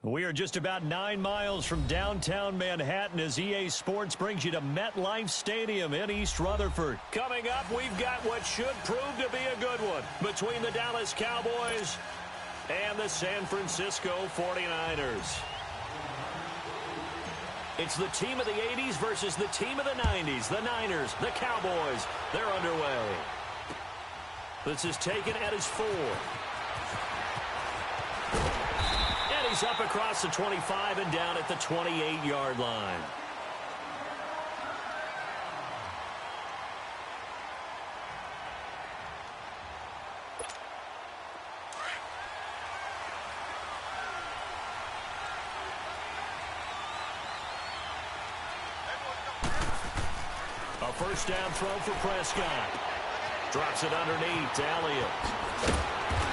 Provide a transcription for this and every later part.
We are just about 9 miles from downtown Manhattan as EA Sports brings you to MetLife Stadium in East Rutherford. Coming up, we've got what should prove to be a good one between the Dallas Cowboys and the San Francisco 49ers. It's the team of the 80s versus the team of the 90s. The Niners, the Cowboys, they're underway. This is taken at his 4. He's up across the 25 and down at the 28-yard line. A first down throw for Prescott. Drops it underneath to Elliott.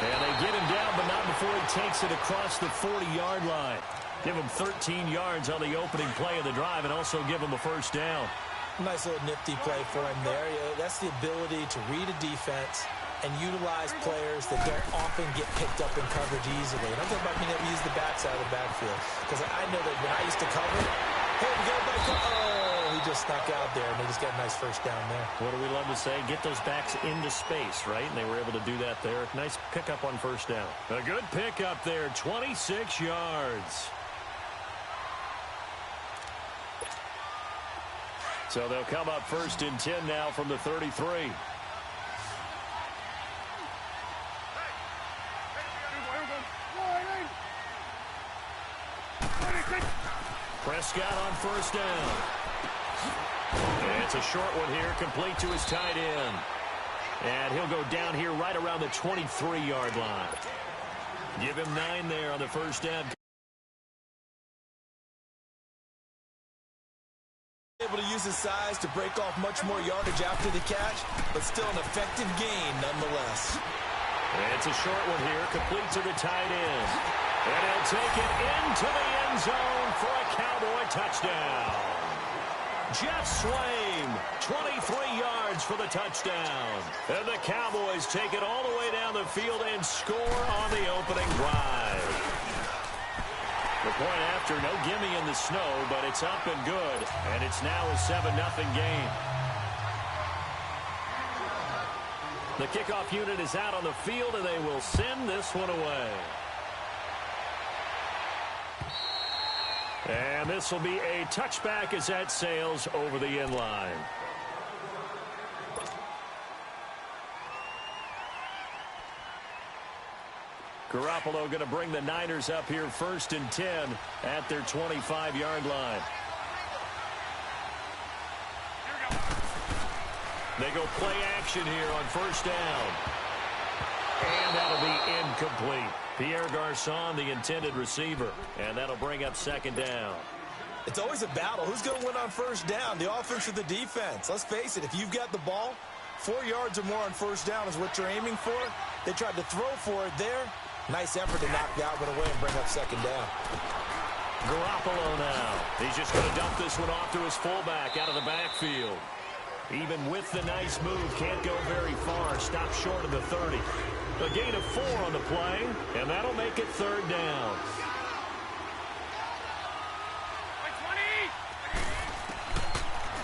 And they get him down, but not before he takes it across the 40-yard line. Give him 13 yards on the opening play of the drive and also give him a first down. Nice little nifty play for him there. That's the ability to read a defense and utilize players that don't often get picked up in coverage easily. And I'm talking about being able to use the backside of the backfield. Because I know that when I used to cover, hey, we got a back. Oh, he just snuck out there, and they just got a nice first down there. What do we love to say? Get those backs into space, right? And they were able to do that there. Nice pickup on first down. A good pickup there, 26 yards. So they'll come up first and 10 now from the 33. Prescott on first down. And it's a short one here, complete to his tight end. And he'll go down here right around the 23-yard line. Give him 9 there on the first down. Able to use his size to break off much more yardage after the catch, but still an effective gain nonetheless. And it's a short one here, complete to the tight end. And he'll take it into the end zone for a Cowboy touchdown. Jeff Swaim, 23 yards for the touchdown. And the Cowboys take it all the way down the field and score on the opening drive. The point after, no gimme in the snow, but it's up and good. And it's now a 7-0 game. The kickoff unit is out on the field, and they will send this one away. And this will be a touchback as that sails over the end line. Garoppolo going to bring the Niners up here first and 10 at their 25-yard line. They go play action here on first down. And that'll be incomplete. Pierre Garçon, the intended receiver. And that'll bring up second down. It's always a battle. Who's going to win on first down, the offense or the defense? Let's face it, if you've got the ball, 4 yards or more on first down is what you're aiming for. They tried to throw for it there. Nice effort to knock that one away and bring up second down. Garoppolo now. He's just going to dump this one off to his fullback out of the backfield. Even with the nice move, can't go very far. Stop short of the 30. A gain of 4 on the play, and that'll make it third down.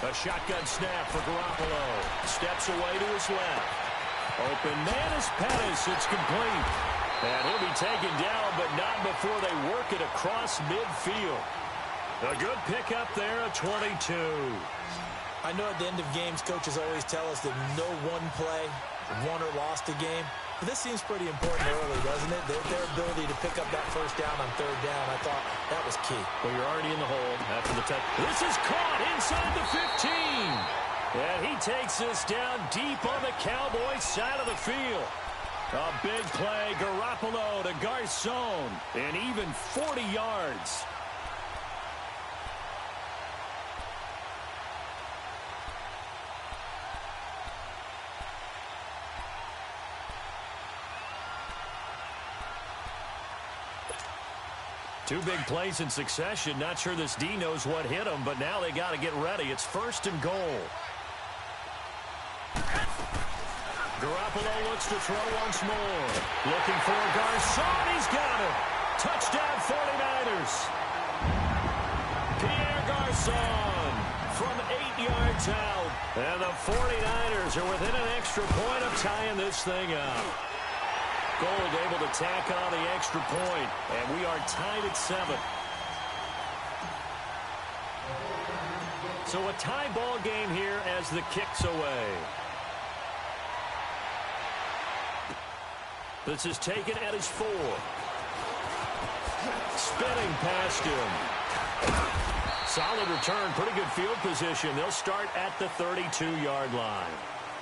A shotgun snap for Garoppolo. Steps away to his left. Open man is Pettis. It's complete. And he'll be taken down, but not before they work it across midfield. A good pickup there, a 22. I know at the end of games, coaches always tell us that no one play won or lost a game. But this seems pretty important early, doesn't it? Their ability to pick up that first down on third down, I thought that was key. Well, you're already in the hole after the touch. This is caught inside the 15. And he takes this down deep on the Cowboys side of the field. A big play, Garoppolo to Garçon, and even 40 yards. Two big plays in succession. Not sure this D knows what hit him, but now they got to get ready. It's first and goal. Garoppolo looks to throw once more. Looking for Garçon. He's got it. Touchdown 49ers. Pierre Garçon from 8 yards out. And the 49ers are within an extra point of tying this thing up. Gold able to tack on the extra point, and we are tied at 7. So a tie ball game here as the kick's away. This is taken at his 4. Spinning past him. Solid return, pretty good field position. They'll start at the 32-yard line.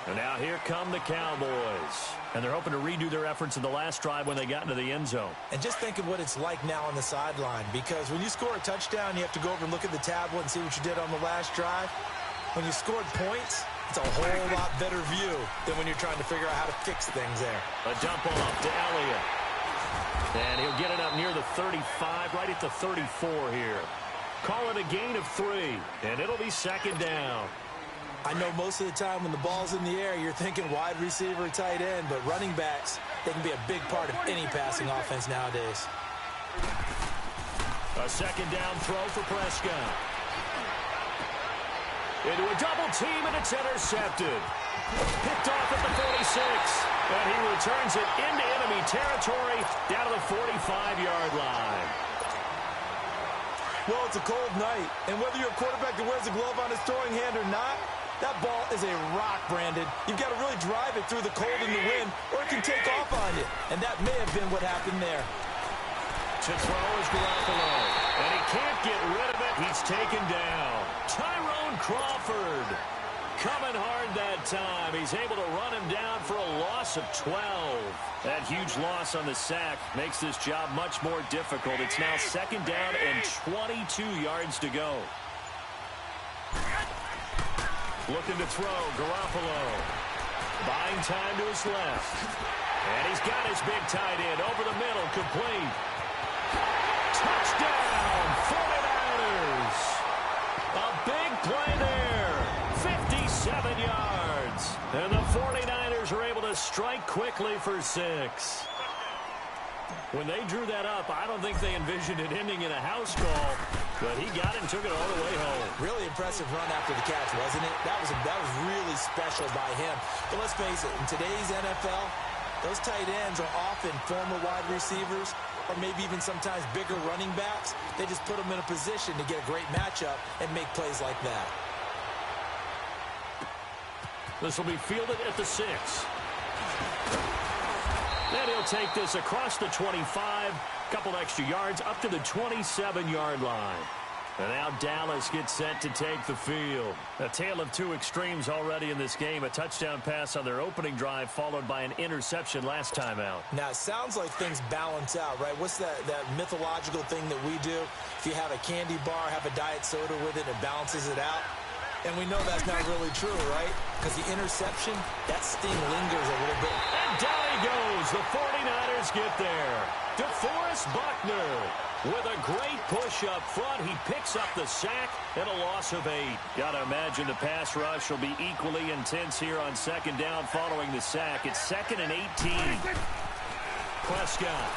And now here come the Cowboys. And they're hoping to redo their efforts in the last drive when they got into the end zone. And just think of what it's like now on the sideline, because when you score a touchdown, you have to go over and look at the tablet and see what you did on the last drive. When you scored points, it's a whole lot better view than when you're trying to figure out how to fix things there. A dump off to Elliott. And he'll get it up near the 35, right at the 34 here. Call it a gain of 3, and it'll be second down. I know most of the time when the ball's in the air, you're thinking wide receiver, tight end, but running backs, they can be a big part of any passing offense nowadays. A second down throw for Prescott. Into a double team, and it's intercepted. Picked off at the 46, and he returns it into enemy territory down to the 45-yard line. Well, it's a cold night, and whether you're a quarterback that wears a glove on his throwing hand or not, that ball is a rock, Brandon. You've got to really drive it through the cold and the wind, or it can take off on you. And that may have been what happened there. To throw is Garoppolo, and he can't get rid of it. He's taken down. Tyrone Crawford coming hard that time. He's able to run him down for a loss of 12. That huge loss on the sack makes this job much more difficult. It's now second down and 22 yards to go. Looking to throw, Garoppolo. Buying time to his left. And he's got his big tight end over the middle, complete. Touchdown, 49ers. A big play there. 57 yards. And the 49ers are able to strike quickly for 6. When they drew that up, I don't think they envisioned it ending in a house call, but he got it and took it all the way home. Really impressive run after the catch, wasn't it? That was really special by him. But let's face it, in today's NFL, those tight ends are often former wide receivers or maybe even sometimes bigger running backs. They just put them in a position to get a great matchup and make plays like that. This will be fielded at the 6. Then he'll take this across the 25, couple extra yards up to the 27-yard line. And now Dallas gets set to take the field. A tale of two extremes already in this game. A touchdown pass on their opening drive followed by an interception last time out. Now, it sounds like things balance out, right? What's that mythological thing that we do? If you have a candy bar, have a diet soda with it, it balances it out. And we know that's not really true, right? Because the interception, that sting lingers a little bit. And down he goes. The 49ers get there. DeForest Buckner with a great push up front. He picks up the sack and a loss of 8. Got to imagine the pass rush will be equally intense here on second down following the sack. It's second and 18. Prescott.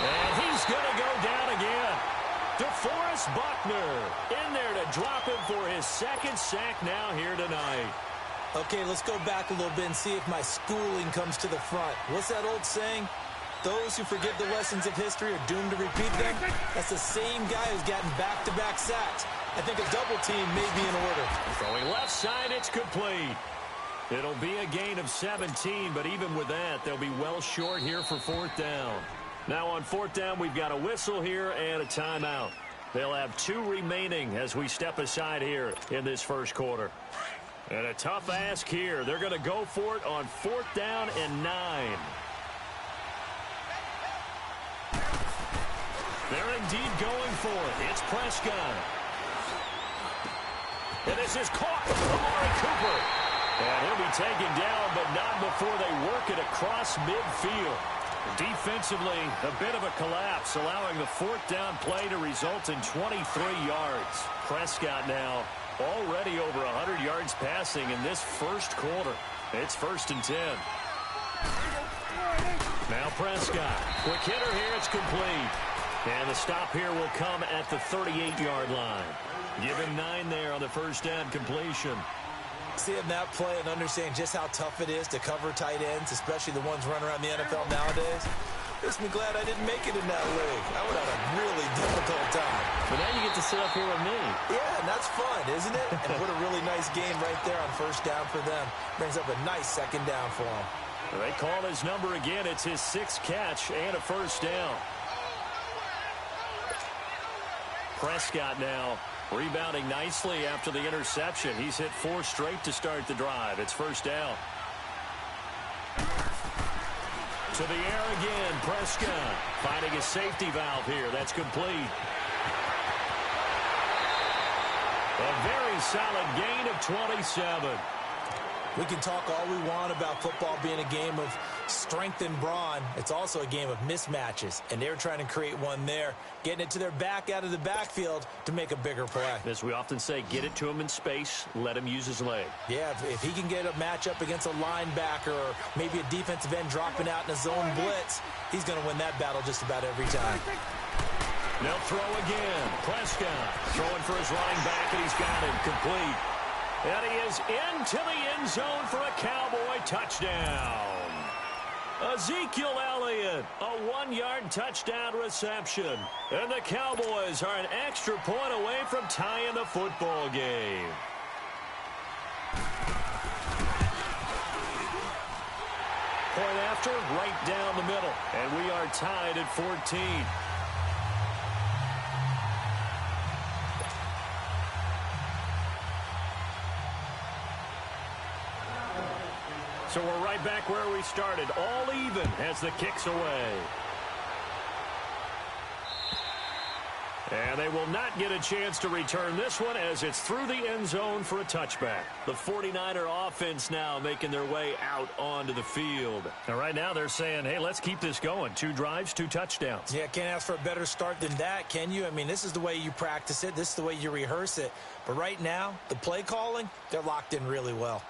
And he's going to go down again. DeForest Buckner in there to drop him for his second sack now here tonight. Okay, let's go back a little bit and see if my schooling comes to the front. What's that old saying? Those who forget the lessons of history are doomed to repeat them. That's the same guy who's gotten back-to-back sacks. I think a double team may be in order. Throwing left side, it's complete. It'll be a gain of 17, but even with that, they'll be well short here for fourth down. Now on fourth down, we've got a whistle here and a timeout. They'll have 2 remaining as we step aside here in this first quarter. And a tough ask here. They're going to go for it on fourth down and 9. They're indeed going for it. It's Prescott. And this is caught. Amari Cooper. And he'll be taken down, but not before they work it across midfield. Defensively, a bit of a collapse, allowing the fourth down play to result in 23 yards. Prescott now already over 100 yards passing in this first quarter. It's first and 10. Now Prescott. Quick hitter here. It's complete. And the stop here will come at the 38-yard line. Give him 9 there on the first down completion. Seeing that play and understanding just how tough it is to cover tight ends, especially the ones running around the NFL nowadays, makes me glad I didn't make it in that league. I would have a really difficult time. But now you get to sit up here with me. Yeah, and that's fun, isn't it? And what a really nice game right there on first down for them. Brings up a nice second down for them. They call his number again. It's his 6th catch and a first down. Prescott now rebounding nicely after the interception. He's hit 4 straight to start the drive. It's first down. To the air again, Prescott finding a safety valve here. That's complete. A very solid gain of 27. We can talk all we want about football being a game of strength and brawn. It's also a game of mismatches, and they're trying to create one there, getting it to their back out of the backfield to make a bigger play. As we often say, get it to him in space, let him use his leg. Yeah, if he can get a matchup against a linebacker or maybe a defensive end dropping out in a zone blitz, he's going to win that battle just about every time. They'll throw again. Prescott throwing for his running back, and he's got him complete. And he is into the end zone for a Cowboy touchdown. Ezekiel Elliott, a 1-yard touchdown reception. And the Cowboys are an extra point away from tying the football game. Point after, right down the middle. And we are tied at 14. So we're right back where we started, all even as the kick's away. And they will not get a chance to return this one as it's through the end zone for a touchback. The 49er offense now making their way out onto the field. And right now they're saying, hey, let's keep this going. 2 drives, 2 touchdowns. Yeah, can't ask for a better start than that, can you? I mean, this is the way you practice it. This is the way you rehearse it. But right now, the play calling, they're locked in really well.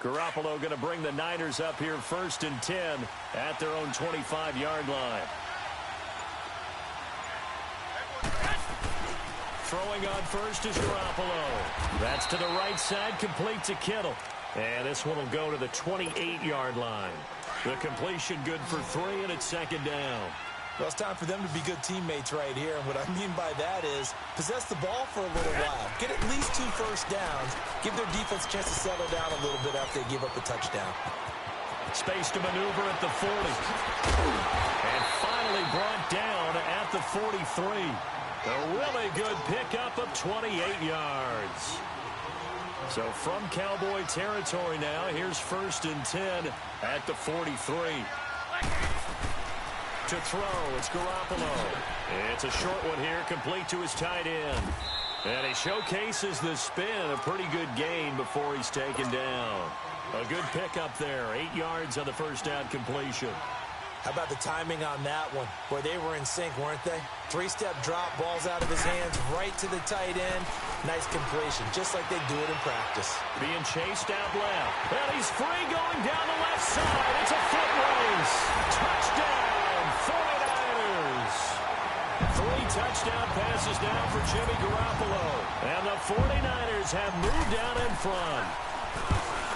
Garoppolo going to bring the Niners up here 1st and 10 at their own 25-yard line. Throwing on first is Garoppolo. That's to the right side, complete to Kittle. And this one will go to the 28-yard line. The completion good for 3, and it's 2nd down. Well, it's time for them to be good teammates right here. And what I mean by that is possess the ball for a little while. Get at least 2 first downs. Give their defense a chance to settle down a little bit after they give up a touchdown. Space to maneuver at the 40. And finally brought down at the 43. A really good pickup of 28 yards. So from Cowboy territory now, here's 1st and 10 at the 43. To throw, it's Garoppolo. It's a short one here, complete to his tight end. And he showcases the spin, a pretty good gain before he's taken down. A good pickup there, 8 yards on the first down completion. How about the timing on that one? Boy, they were in sync, weren't they? 3-step drop, ball's out of his hands, right to the tight end. Nice completion, just like they do it in practice. Being chased out left. And he's free going down the left side. It's a foot race. Touchdown, 49ers. 3 touchdown passes now for Jimmy Garoppolo. And the 49ers have moved out in front.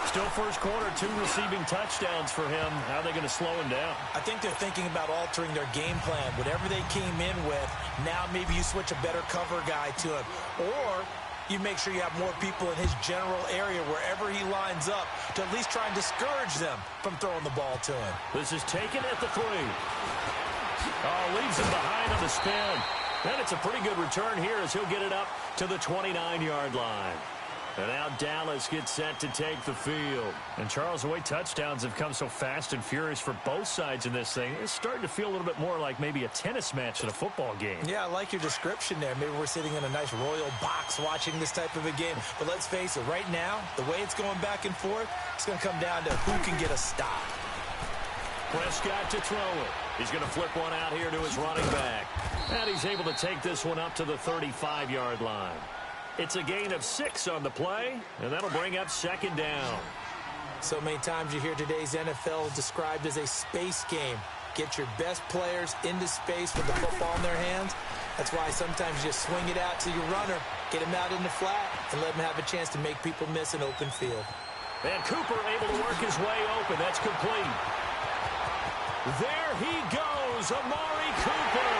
Still first quarter, 2 receiving touchdowns for him. How are they going to slow him down? I think they're thinking about altering their game plan. Whatever they came in with, now maybe you switch a better cover guy to him. Or you make sure you have more people in his general area wherever he lines up to at least try and discourage them from throwing the ball to him. This is taken at the 3. Oh, leaves him behind on the spin. Then it's a pretty good return here as he'll get it up to the 29-yard line. And now Dallas gets set to take the field. And Charles, the way touchdowns have come so fast and furious for both sides in this thing, it's starting to feel a little bit more like maybe a tennis match in a football game. Yeah, I like your description there. Maybe we're sitting in a nice royal box watching this type of a game. But let's face it, right now, the way it's going back and forth, it's going to come down to who can get a stop. Prescott to throw it. He's going to flip one out here to his running back. And he's able to take this one up to the 35-yard line. It's a gain of 6 on the play, and that'll bring up second down. So many times you hear today's NFL described as a space game. Get your best players into space with the football in their hands. That's why sometimes you just swing it out to your runner, get him out in the flat, and let him have a chance to make people miss an open field. And Cooper able to work his way open. That's complete. There he goes, Amari Cooper.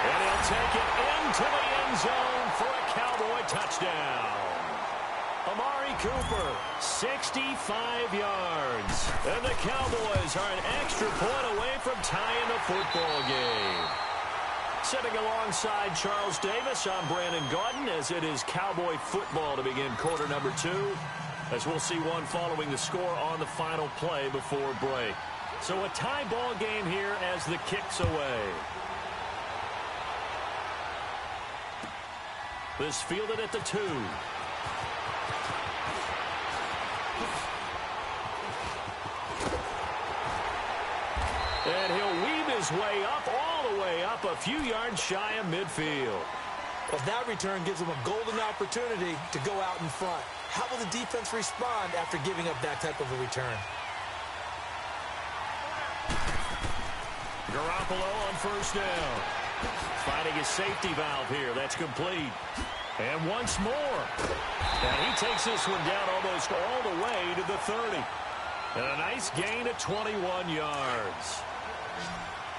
And he'll take it into the end zone for a Cowboy touchdown. Amari Cooper, 65 yards. And the Cowboys are an extra point away from tying the football game. Sitting alongside Charles Davis, I'm Brandon Gaudin, as it is Cowboy football to begin quarter number 2, as we'll see one following the score on the final play before break. So a tie ball game here as the kick's away. This fielded at the 2. And he'll weave his way up, all the way up, a few yards shy of midfield. Well, that return gives them a golden opportunity to go out in front. How will the defense respond after giving up that type of a return? Garoppolo on first down. Finding his safety valve here. That's complete. And once more. And he takes this one down almost all the way to the 30. And a nice gain of 21 yards.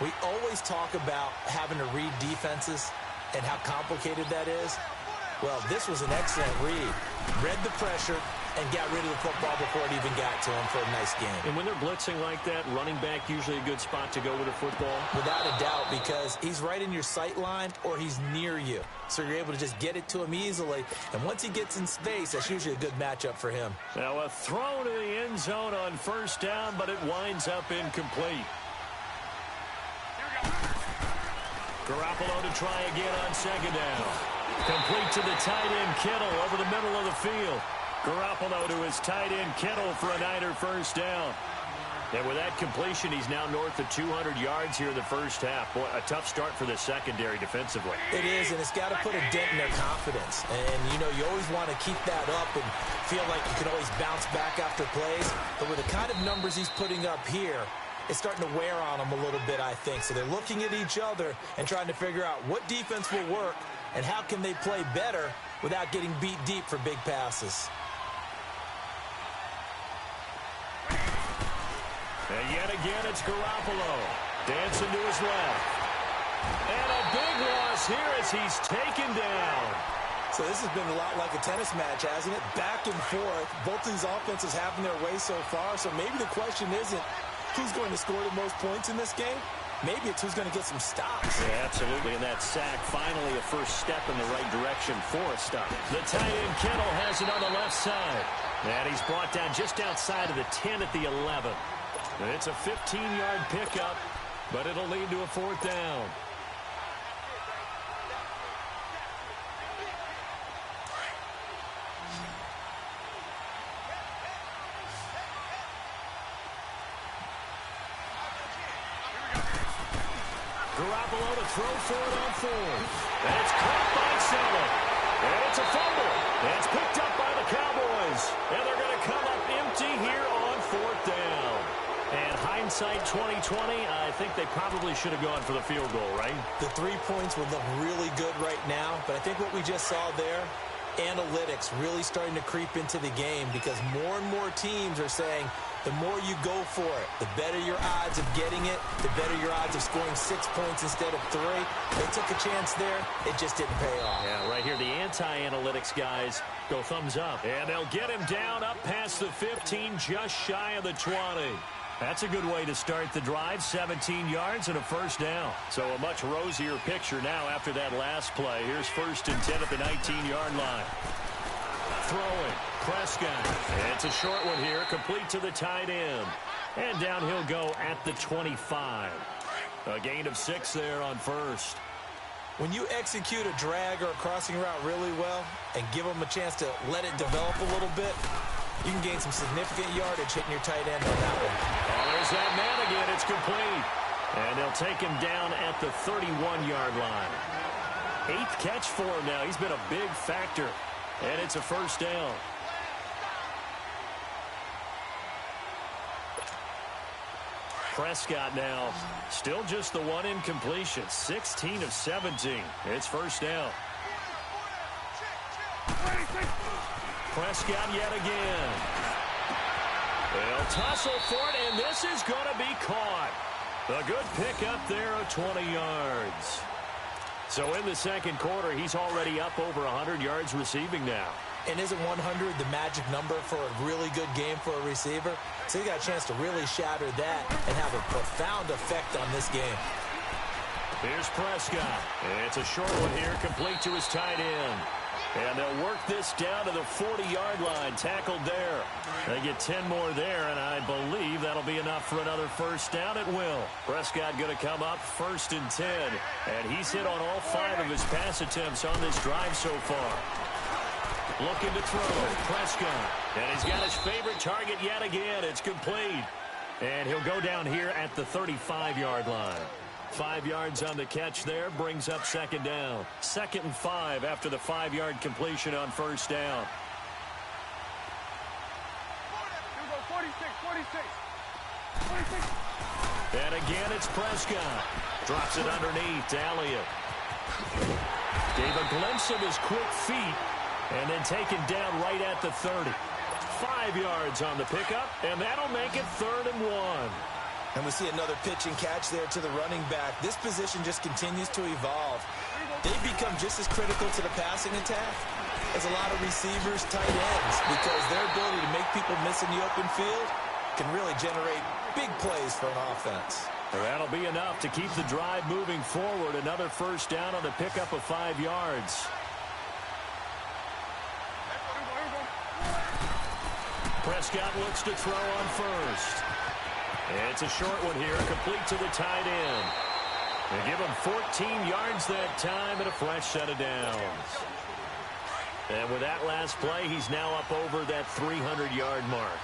We always talk about having to read defenses and how complicated that is. Well, this was an excellent read. Read the pressure and got rid of the football before it even got to him for a nice game. And when they're blitzing like that, running back usually a good spot to go with a football? Without a doubt, because he's right in your sight line or he's near you. So you're able to just get it to him easily. And once he gets in space, that's usually a good matchup for him. Now a throw to the end zone on first down, but it winds up incomplete. Garoppolo to try again on second down. Complete to the tight end, Kittle, over the middle of the field. Garoppolo to his tight end, Kittle, for a Niner first down. And with that completion, he's now north of 200 yards here in the first half. Boy, a tough start for the secondary defensively. It is, and it's got to put a dent in their confidence. And, you know, you always want to keep that up and feel like you can always bounce back after plays. But with the kind of numbers he's putting up here, it's starting to wear on them a little bit, I think. So they're looking at each other and trying to figure out what defense will work and how can they play better without getting beat deep for big passes. And yet again, it's Garoppolo dancing to his left. And a big loss here as he's taken down. So this has been a lot like a tennis match, hasn't it? Back and forth. Both these offenses having their way so far. So maybe the question isn't who's going to score the most points in this game. Maybe it's who's going to get some stops. Yeah, absolutely. And that sack, finally a first step in the right direction for a stop. The tight end, Kittle, has it on the left side. And he's brought down just outside of the 10 at the 11. And it's a 15-yard pickup, but it'll lead to a fourth down. Garoppolo to throw for it on fourth. And it's caught by Saleh. And it's a fumble. And it's picked up by the Cowboys. And they're going to come up empty here on fourth down. And hindsight 2020, I think they probably should have gone for the field goal, right? The 3 points would look really good right now. But I think what we just saw there, analytics really starting to creep into the game because more and more teams are saying the more you go for it, the better your odds of getting it, the better your odds of scoring 6 points instead of 3. They took a chance there. It just didn't pay off. Yeah, right here, the anti-analytics guys go thumbs up. And they'll get him down up past the 15, just shy of the 20. That's a good way to start the drive, 17 yards and a first down. So a much rosier picture now after that last play. Here's 1st and 10 at the 19-yard line. Throwing, Prescott. And it's a short one here, complete to the tight end. And down he'll go at the 25. A gain of 6 there on first. When you execute a drag or a crossing route really well and give them a chance to let it develop a little bit, you can gain some significant yardage hitting your tight end on that one. Oh, there's that man again. It's complete. And they'll take him down at the 31-yard line. 8th catch for him now. He's been a big factor And it's a first down. Prescott now still just the one incompletion. 16 of 17. It's first down. Prescott yet again. They'll tussle for it, and this is going to be caught. A good pick up there of 20 yards. So in the second quarter, he's already up over 100 yards receiving now. And isn't 100 the magic number for a really good game for a receiver? So he got a chance to really shatter that and have a profound effect on this game. Here's Prescott. It's a short one here, complete to his tight end. And they'll work this down to the 40-yard line, tackled there. They get 10 more there, and I believe that'll be enough for another first down. It will. Prescott going to come up first and 10, and he's hit on all 5 of his pass attempts on this drive so far. Looking to throw, Prescott. And he's got his favorite target yet again. It's complete. And he'll go down here at the 35-yard line. 5 yards on the catch there, brings up second down. 2nd and 5 after the 5-yard completion on first down. 46. And again, it's Prescott. Drops it underneath to Elliott. Gave a glimpse of his quick feet, and then taken down right at the 30. 5 yards on the pickup, and that'll make it 3rd and 1. And we see another pitch and catch there to the running back. This position just continues to evolve. They've become just as critical to the passing attack as a lot of receivers, tight ends, because their ability to make people miss in the open field can really generate big plays for an offense. That'll be enough to keep the drive moving forward. Another first down on the pickup of 5 yards. Prescott looks to throw on first. It's a short one here, complete to the tight end. They give him 14 yards that time and a fresh set of downs. And with that last play, he's now up over that 300-yard mark.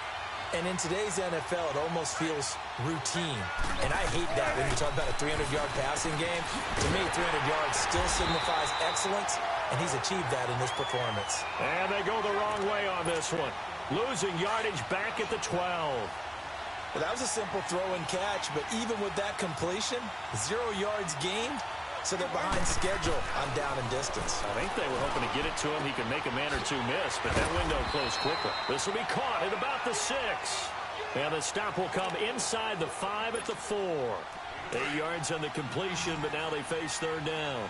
And in today's NFL, it almost feels routine. And I hate that when you talk about a 300-yard passing game. To me, 300 yards still signifies excellence, and he's achieved that in this performance. And they go the wrong way on this one. Losing yardage back at the 12. Well, that was a simple throw and catch, but even with that completion, 0 yards gained, so they're behind schedule on down and distance. I think they were hoping to get it to him. He could make a man or two miss, but that window closed quickly. This will be caught at about the 6. And the stop will come inside the 5 at the 4. 8 yards on the completion, but now they face 3rd down.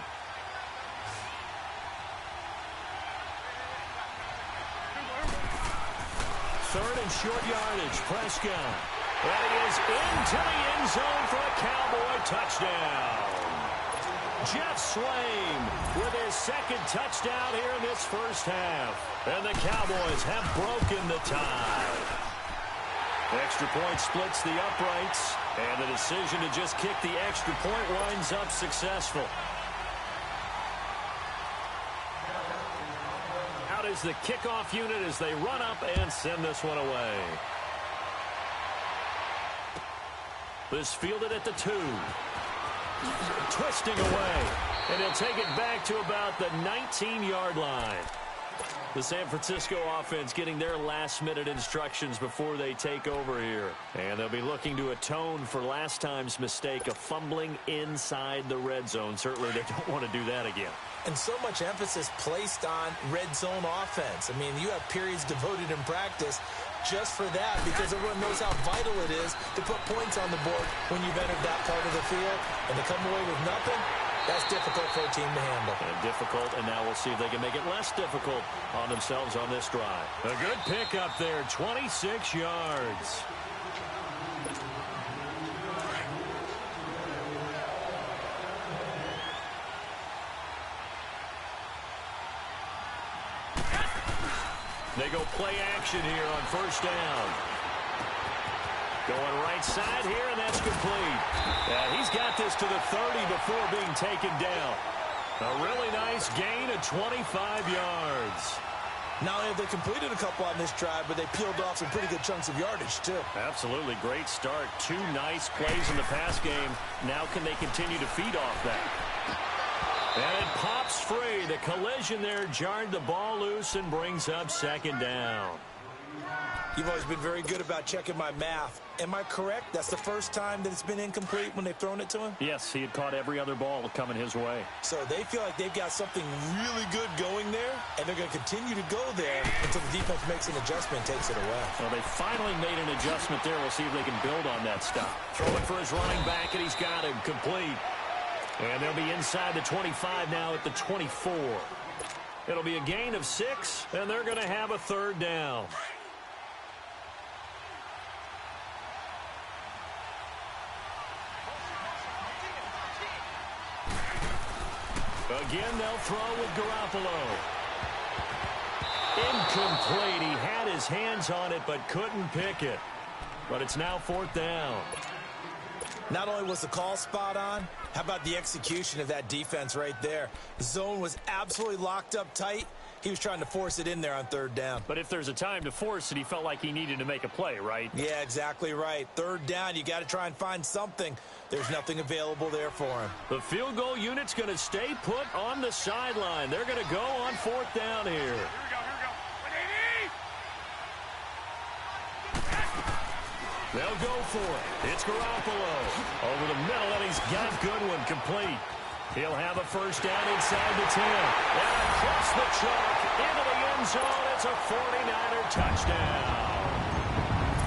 Third and short yardage, Prescott. And he is into the end zone for a Cowboy touchdown. Jeff Swaim with his 2nd touchdown here in this first half. And the Cowboys have broken the tie. Extra point splits the uprights, and the decision to just kick the extra point winds up successful. Out is the kickoff unit as they run up and send this one away. This fielded at the 2. Twisting away. And he'll take it back to about the 19-yard line. The San Francisco offense getting their last-minute instructions before they take over here. And they'll be looking to atone for last time's mistake of fumbling inside the red zone. Certainly they don't want to do that again. And so much emphasis placed on red zone offense. I mean, you have periods devoted in practice just for that, because everyone knows how vital it is to put points on the board when you've entered that part of the field. And to come away with nothing, that's difficult for a team to handle. And difficult, and now we'll see if they can make it less difficult on themselves on this drive. A good pickup there, 26 yards. They go play action here on first down. Going right side here, and that's complete. He's got this to the 30 before being taken down. A really nice gain of 25 yards. Not only have they completed a couple on this drive, but they peeled off some pretty good chunks of yardage, too. Absolutely. Great start. 2 nice plays in the pass game. Now can they continue to feed off that? And it pops free. The collision there jarred the ball loose and brings up second down. You've always been very good about checking my math. Am I correct? That's the first time that it's been incomplete when they've thrown it to him? Yes, he had caught every other ball coming his way. So they feel like they've got something really good going there, and they're going to continue to go there until the defense makes an adjustment and takes it away. Well, they finally made an adjustment there. We'll see if they can build on that stuff. Throwing for his running back, and he's got him complete. And they'll be inside the 25 now at the 24. It'll be a gain of 6, and they're going to have a third down. Again, they'll throw with Garoppolo. Incomplete. He had his hands on it but couldn't pick it. But it's now fourth down. Not only was the call spot on, how about the execution of that defense right there? The zone was absolutely locked up tight. He was trying to force it in there on third down. But if there's a time to force it, he felt like he needed to make a play, right? Yeah, exactly right. Third down, you got to try and find something. There's nothing available there for him. The field goal unit's going to stay put on the sideline. They're going to go on fourth down here. Here we go. 180! They'll go for it. It's Garoppolo. Over the middle, and he's got Goodwin complete. He'll have a first down inside the 10. And across the chalk into the end zone. It's a 49er touchdown.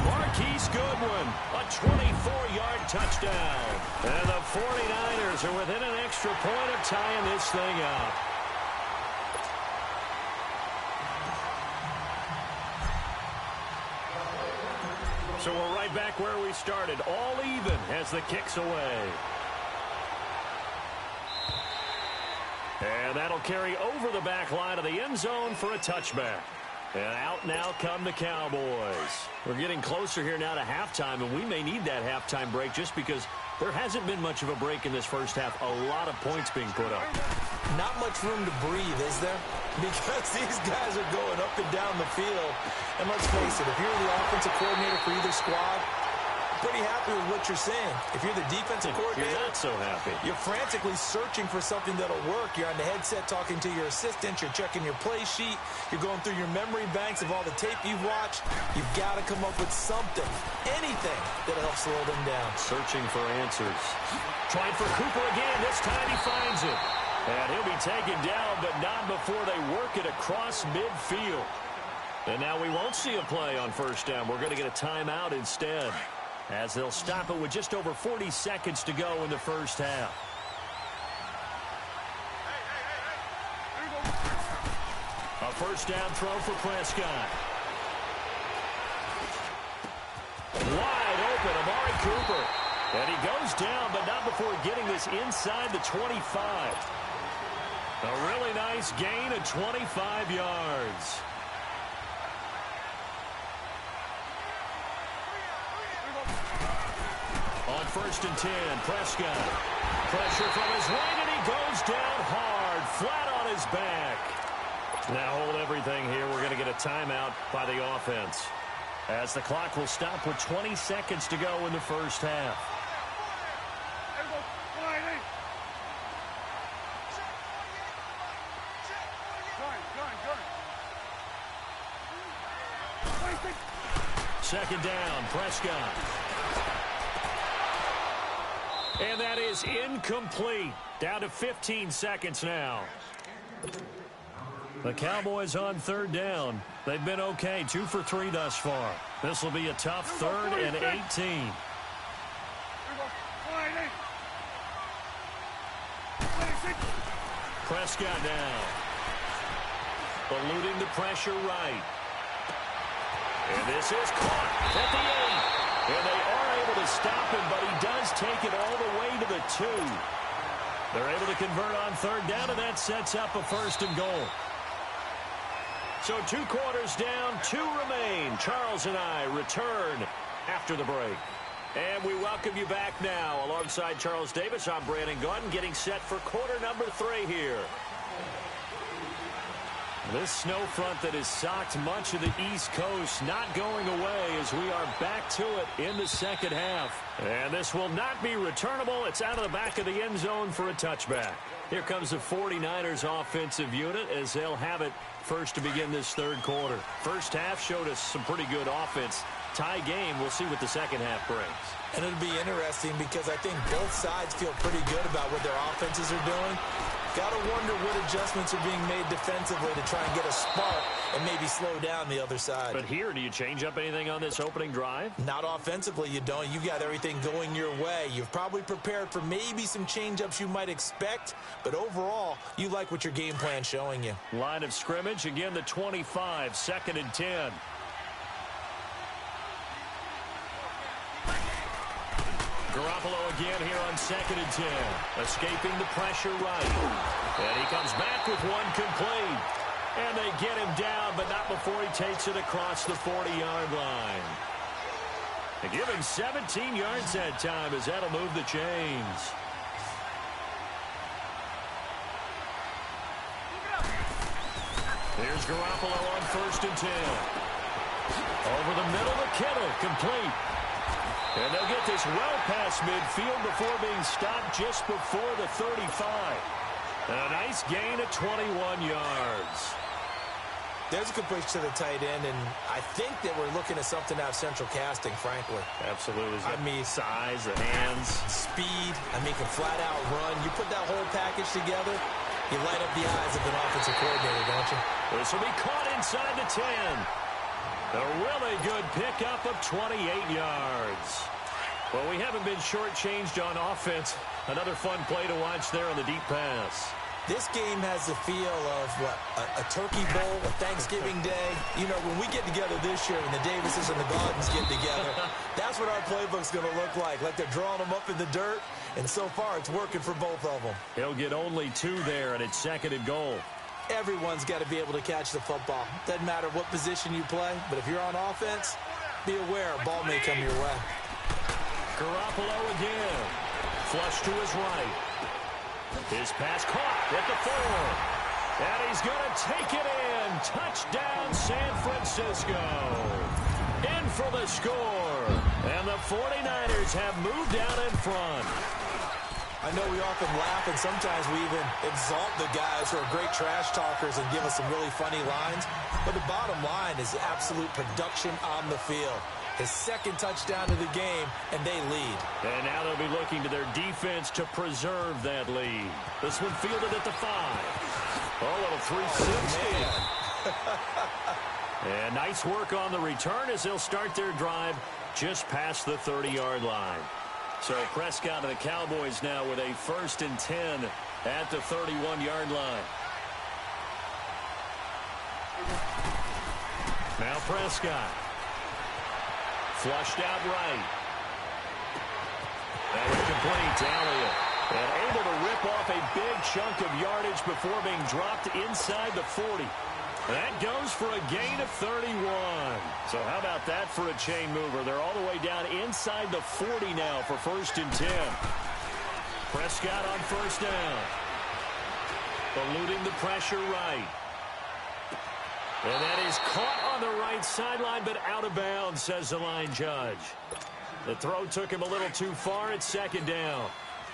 Marquise Goodwin, a 24-yard touchdown. And the 49ers are within an extra point of tying this thing up. So we're right back where we started, all even as the kick's away. And that'll carry over the back line of the end zone for a touchback. And out now come the Cowboys. We're getting closer here now to halftime, and we may need that halftime break just because there hasn't been much of a break in this first half. A lot of points being put up. Not much room to breathe, is there? Because these guys are going up and down the field. And let's face it, if you're the offensive coordinator for either squad, pretty happy with what you're saying. If you're the defensive coordinator, you're not so happy. You're frantically searching for something that'll work. You're on the headset talking to your assistant. You're checking your play sheet. You're going through your memory banks of all the tape you've watched. You've got to come up with something, anything that'll help slow them down. Searching for answers. Trying for Cooper again. This time he finds it. And he'll be taken down, but not before they work it across midfield. And now we won't see a play on first down. We're going to get a timeout instead, as they'll stop it with just over 40 seconds to go in the first half. A first down throw for Prescott. Wide open, Amari Cooper. And he goes down, but not before getting this inside the 25. A really nice gain of 25 yards. On first and 10, Prescott. Pressure from his right, and he goes down hard, flat on his back. Now hold everything here. We're going to get a timeout by the offense, as the clock will stop with 20 seconds to go in the first half. Second down, Prescott. And that is incomplete. Down to 15 seconds now. The Cowboys on third down. They've been okay, 2 for 3 thus far. This will be a tough third and 18. Prescott now. Eluding the pressure right. And this is caught at the 8. And they are able to stop him, but he does take it all the way to the 2. They're able to convert on third down, and that sets up a first and goal. So 2 quarters down, 2 remain. Charles and I return after the break. And we welcome you back now. Alongside Charles Davis, I'm Brandon Gaudin, getting set for quarter number 3 here. This snow front that has socked much of the East Coast not going away as we are back to it in the second half. And this will not be returnable. It's out of the back of the end zone for a touchback. Here comes the 49ers offensive unit as they'll have it first to begin this third quarter. First half showed us some pretty good offense. Tie game, we'll see what the second half brings. And it'll be interesting because I think both sides feel pretty good about what their offenses are doing. Got to wonder what adjustments are being made defensively to try and get a spark and maybe slow down the other side. But here, do you change up anything on this opening drive? Not offensively, you don't. You got everything going your way. You've probably prepared for maybe some change-ups you might expect, but overall, you like what your game plan's showing you. Line of scrimmage, again, the 25, 2nd and 10. Garoppolo again here on 2nd and 10. Escaping the pressure right. And he comes back with one complete. And they get him down, but not before he takes it across the 40-yard line. They give him 17 yards that time as that'll move the chains. Here's Garoppolo on 1st and 10. Over the middle to Kittle, complete. And they'll get this well past midfield before being stopped just before the 35. A nice gain of 21 yards. There's a completion to the tight end, and I think that we're looking at something out of central casting, frankly. Absolutely. I mean, size, the hands. Speed. I mean, can flat out run. You put that whole package together, you light up the eyes of an offensive coordinator, don't you? This will be caught inside the 10. A really good pickup of 28 yards. Well, we haven't been shortchanged on offense. Another fun play to watch there on the deep pass. This game has the feel of, what, a turkey bowl, a Thanksgiving day. You know, when we get together this year and the Davises and the Gardens get together, that's what our playbook's going to look like they're drawing them up in the dirt, and so far it's working for both of them. He'll get only 2 there, and it's 2nd and goal. Everyone's got to be able to catch the football. Doesn't matter what position you play, but if you're on offense, be aware a ball may come your way. Garoppolo again. Flush to his right. His pass caught at the 4. And he's going to take it in. Touchdown, San Francisco. In for the score. And the 49ers have moved out in front. I know we often laugh, and sometimes we even exalt the guys who are great trash talkers and give us some really funny lines. But the bottom line is absolute production on the field. His 2nd touchdown of the game, and they lead. And now they'll be looking to their defense to preserve that lead. This one fielded at the 5. Oh, little 360. And nice work on the return as they'll start their drive just past the 30-yard line. So Prescott and the Cowboys now with a 1st and 10 at the 31-yard line. Now Prescott. Flushed out right. And it's complete to Elliott. And able to rip off a big chunk of yardage before being dropped inside the 40. That goes for a gain of 31. So how about that for a chain mover? They're all the way down inside the 40 now for 1st and 10. Prescott on 1st down. Eluding the pressure right. And that is caught on the right sideline, but out of bounds, says the line judge. The throw took him a little too far. It's 2nd down.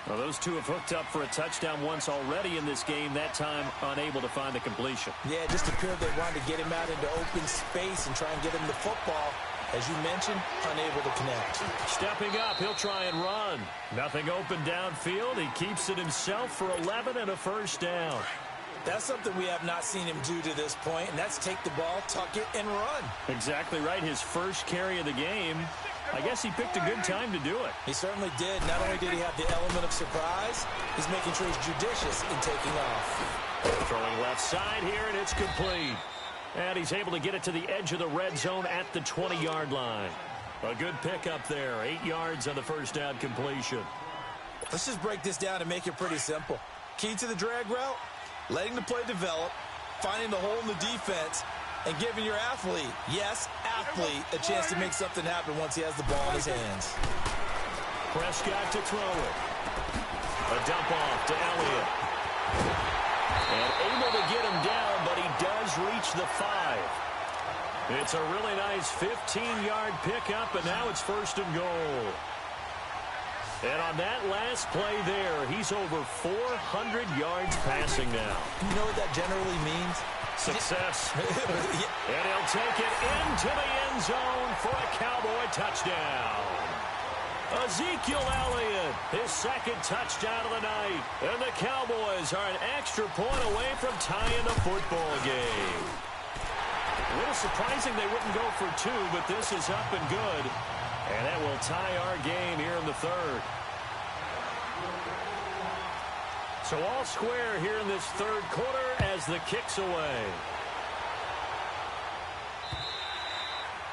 Well, those two have hooked up for a touchdown once already in this game, that time unable to find the completion. Yeah, it just appeared they wanted to get him out into open space and try and get him the football. As you mentioned, unable to connect. Stepping up, he'll try and run. Nothing open downfield. He keeps it himself for 11 and a 1st down. That's something we have not seen him do to this point, and that's take the ball, tuck it, and run. Exactly right. His first carry of the game. I guess he picked a good time to do it. He certainly did. Not only did he have the element of surprise, he's making sure he's judicious in taking off. Throwing left side here, and it's complete. And he's able to get it to the edge of the red zone at the 20-yard line. A good pickup there. 8 yards on the 1st down completion. Let's just break this down and make it pretty simple. Key to the drag route, letting the play develop, finding the hole in the defense, and giving your athlete, yes, athlete, a chance to make something happen once he has the ball in his hands. Prescott to throw it. A dump off to Elliott. And able to get him down, but he does the 5. It's a really nice 15-yard pickup, and now it's 1st and goal. And on that last play there, he's over 400 yards passing now. You know what that generally means? Success. And he'll take it into the end zone for a Cowboy touchdown. Ezekiel Elliott, his 2nd touchdown of the night. And the Cowboys are an extra point away from tying the football game. A little surprising they wouldn't go for 2, but this is up and good. And that will tie our game here in the 3rd. So all square here in this 3rd quarter as the kick's away.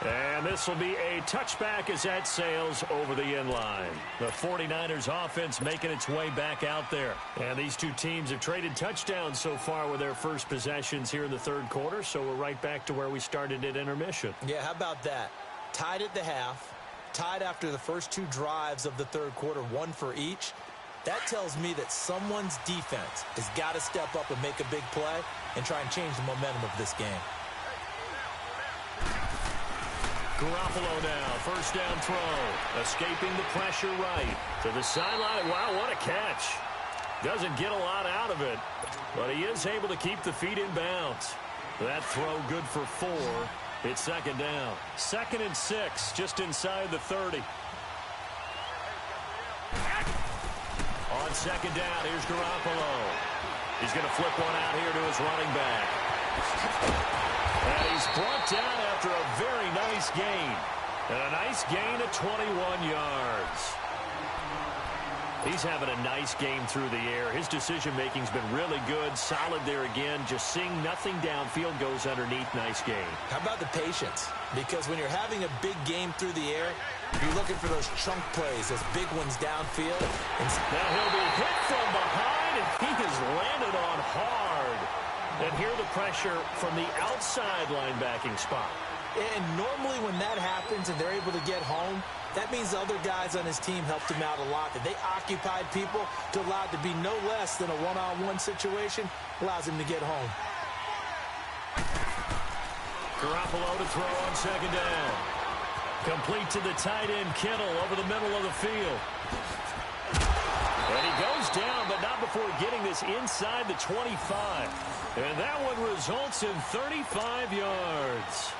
And this will be a touchback as that sails over the end line. The 49ers offense making its way back out there. And these two teams have traded touchdowns so far with their first possessions here in the 3rd quarter. So we're right back to where we started at intermission. Yeah, how about that? Tied at the half, tied after the first 2 drives of the 3rd quarter, 1 for each. That tells me that someone's defense has got to step up and make a big play and try and change the momentum of this game. Garoppolo now, 1st down throw. Escaping the pressure right to the sideline. Wow, what a catch. Doesn't get a lot out of it, but he is able to keep the feet in bounds. That throw good for 4. It's 2nd down. 2nd and 6, just inside the 30. On 2nd down, here's Garoppolo. He's going to flip one out here to his running back. And he's brought down after a very nice gain. And a nice gain of 21 yards. He's having a nice game through the air. His decision-making's been really good. Solid there again. Just seeing nothing downfield, goes underneath. Nice game. How about the patience? Because when you're having a big game through the air, you're looking for those chunk plays, those big ones downfield. Now he'll be hit from behind, and he has landed on hard. And here the pressure from the outside linebacking spot. And normally when that happens and they're able to get home, that means the other guys on his team helped him out a lot. That they occupied people to allow it to be no less than a one-on-one situation, allows him to get home. Garoppolo to throw on 2nd down. Complete to the tight end, Kittle, over the middle of the field. And he goes down, but not before getting this inside the 25. And that one results in 35 yards.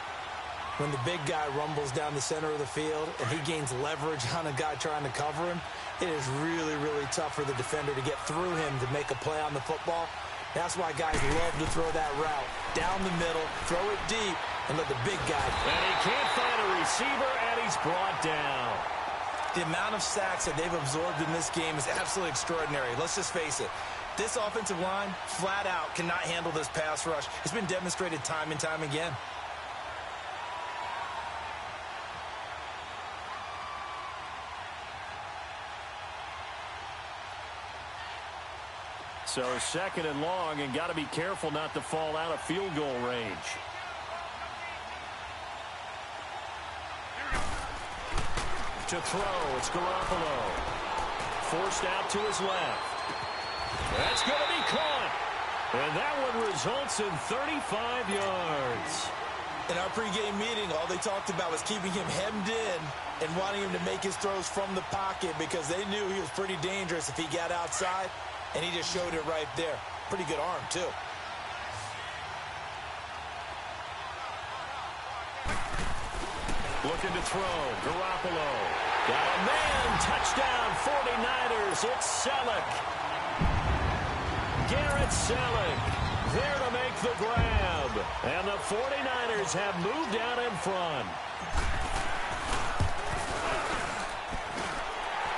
When the big guy rumbles down the center of the field and he gains leverage on a guy trying to cover him, it is really, really tough for the defender to get through him to make a play on the football. That's why guys love to throw that route. Down the middle, throw it deep, and let the big guy. And he can't find a receiver, and he's brought down. The amount of sacks that they've absorbed in this game is absolutely extraordinary. Let's just face it. This offensive line, flat out, cannot handle this pass rush. It's been demonstrated time and time again. So 2nd and long, and got to be careful not to fall out of field goal range. To throw, it's Garoppolo. Forced out to his left. That's going to be caught. And that one results in 35 yards. In our pregame meeting, all they talked about was keeping him hemmed in and wanting him to make his throws from the pocket because they knew he was pretty dangerous if he got outside. And he just showed it right there. Pretty good arm, too. Looking to throw. Garoppolo. Got a man. Touchdown, 49ers. It's Selleck. Garrett Selleck there to make the grab. And the 49ers have moved out in front.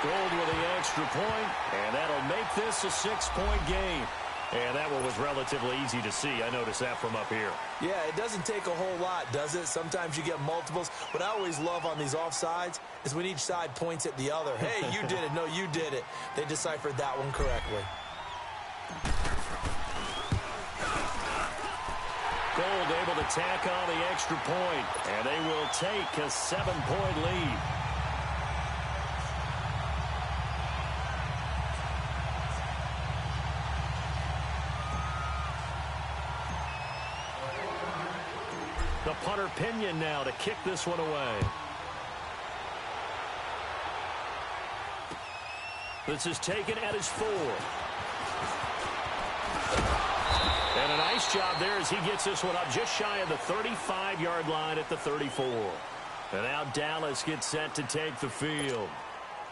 Gold with the extra point, and that'll make this a 6-point game. And that one was relatively easy to see. I noticed that from up here. Yeah, it doesn't take a whole lot, does it? Sometimes you get multiples. What I always love on these offsides is when each side points at the other. Hey, you did it. No, you did it. They deciphered that one correctly. Gold able to tack on the extra point, and they will take a 7-point lead. The punter Pinion now to kick this one away. This is taken at his 4. And a nice job there as he gets this one up just shy of the 35-yard line at the 34. And now Dallas gets set to take the field.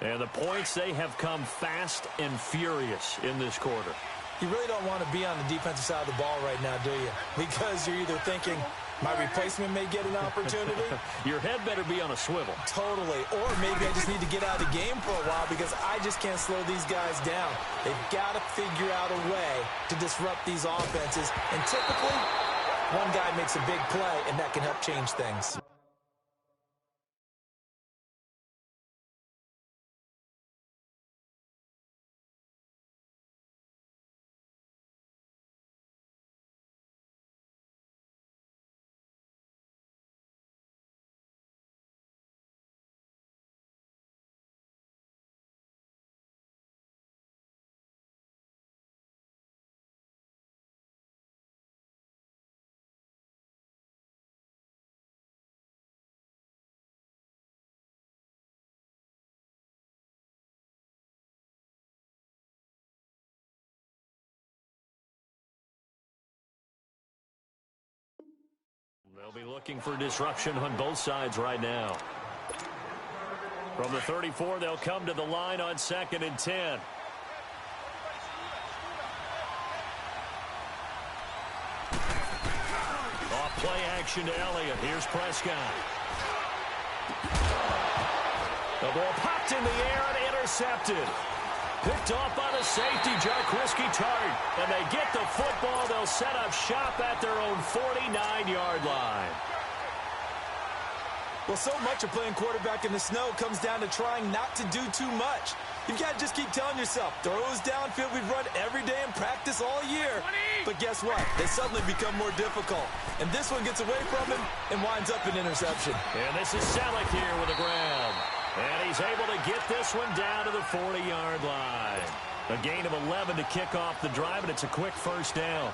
And the points, they have come fast and furious in this quarter. You really don't want to be on the defensive side of the ball right now, do you? Because you're either thinking, my replacement may get an opportunity. Your head better be on a swivel. Totally. Or maybe I just need to get out of the game for a while because I just can't slow these guys down. They've got to figure out a way to disrupt these offenses. And typically, one guy makes a big play, and that can help change things. They'll be looking for disruption on both sides right now. From the 34, they'll come to the line on 2nd and 10. Off play action to Elliott. Here's Prescott. The ball popped in the air and intercepted. Picked off by the safety, Jaquiski Tartt. And they get the football. They'll set up shop at their own 49-yard line. Well, so much of playing quarterback in the snow comes down to trying not to do too much. You've got to just keep telling yourself, throws downfield we've run every day in practice all year. But guess what? They suddenly become more difficult. And this one gets away from him and winds up an interception. And this is Selleck here with the grab. And he's able to get this one down to the 40-yard line. A gain of 11 to kick off the drive, and it's a quick first down.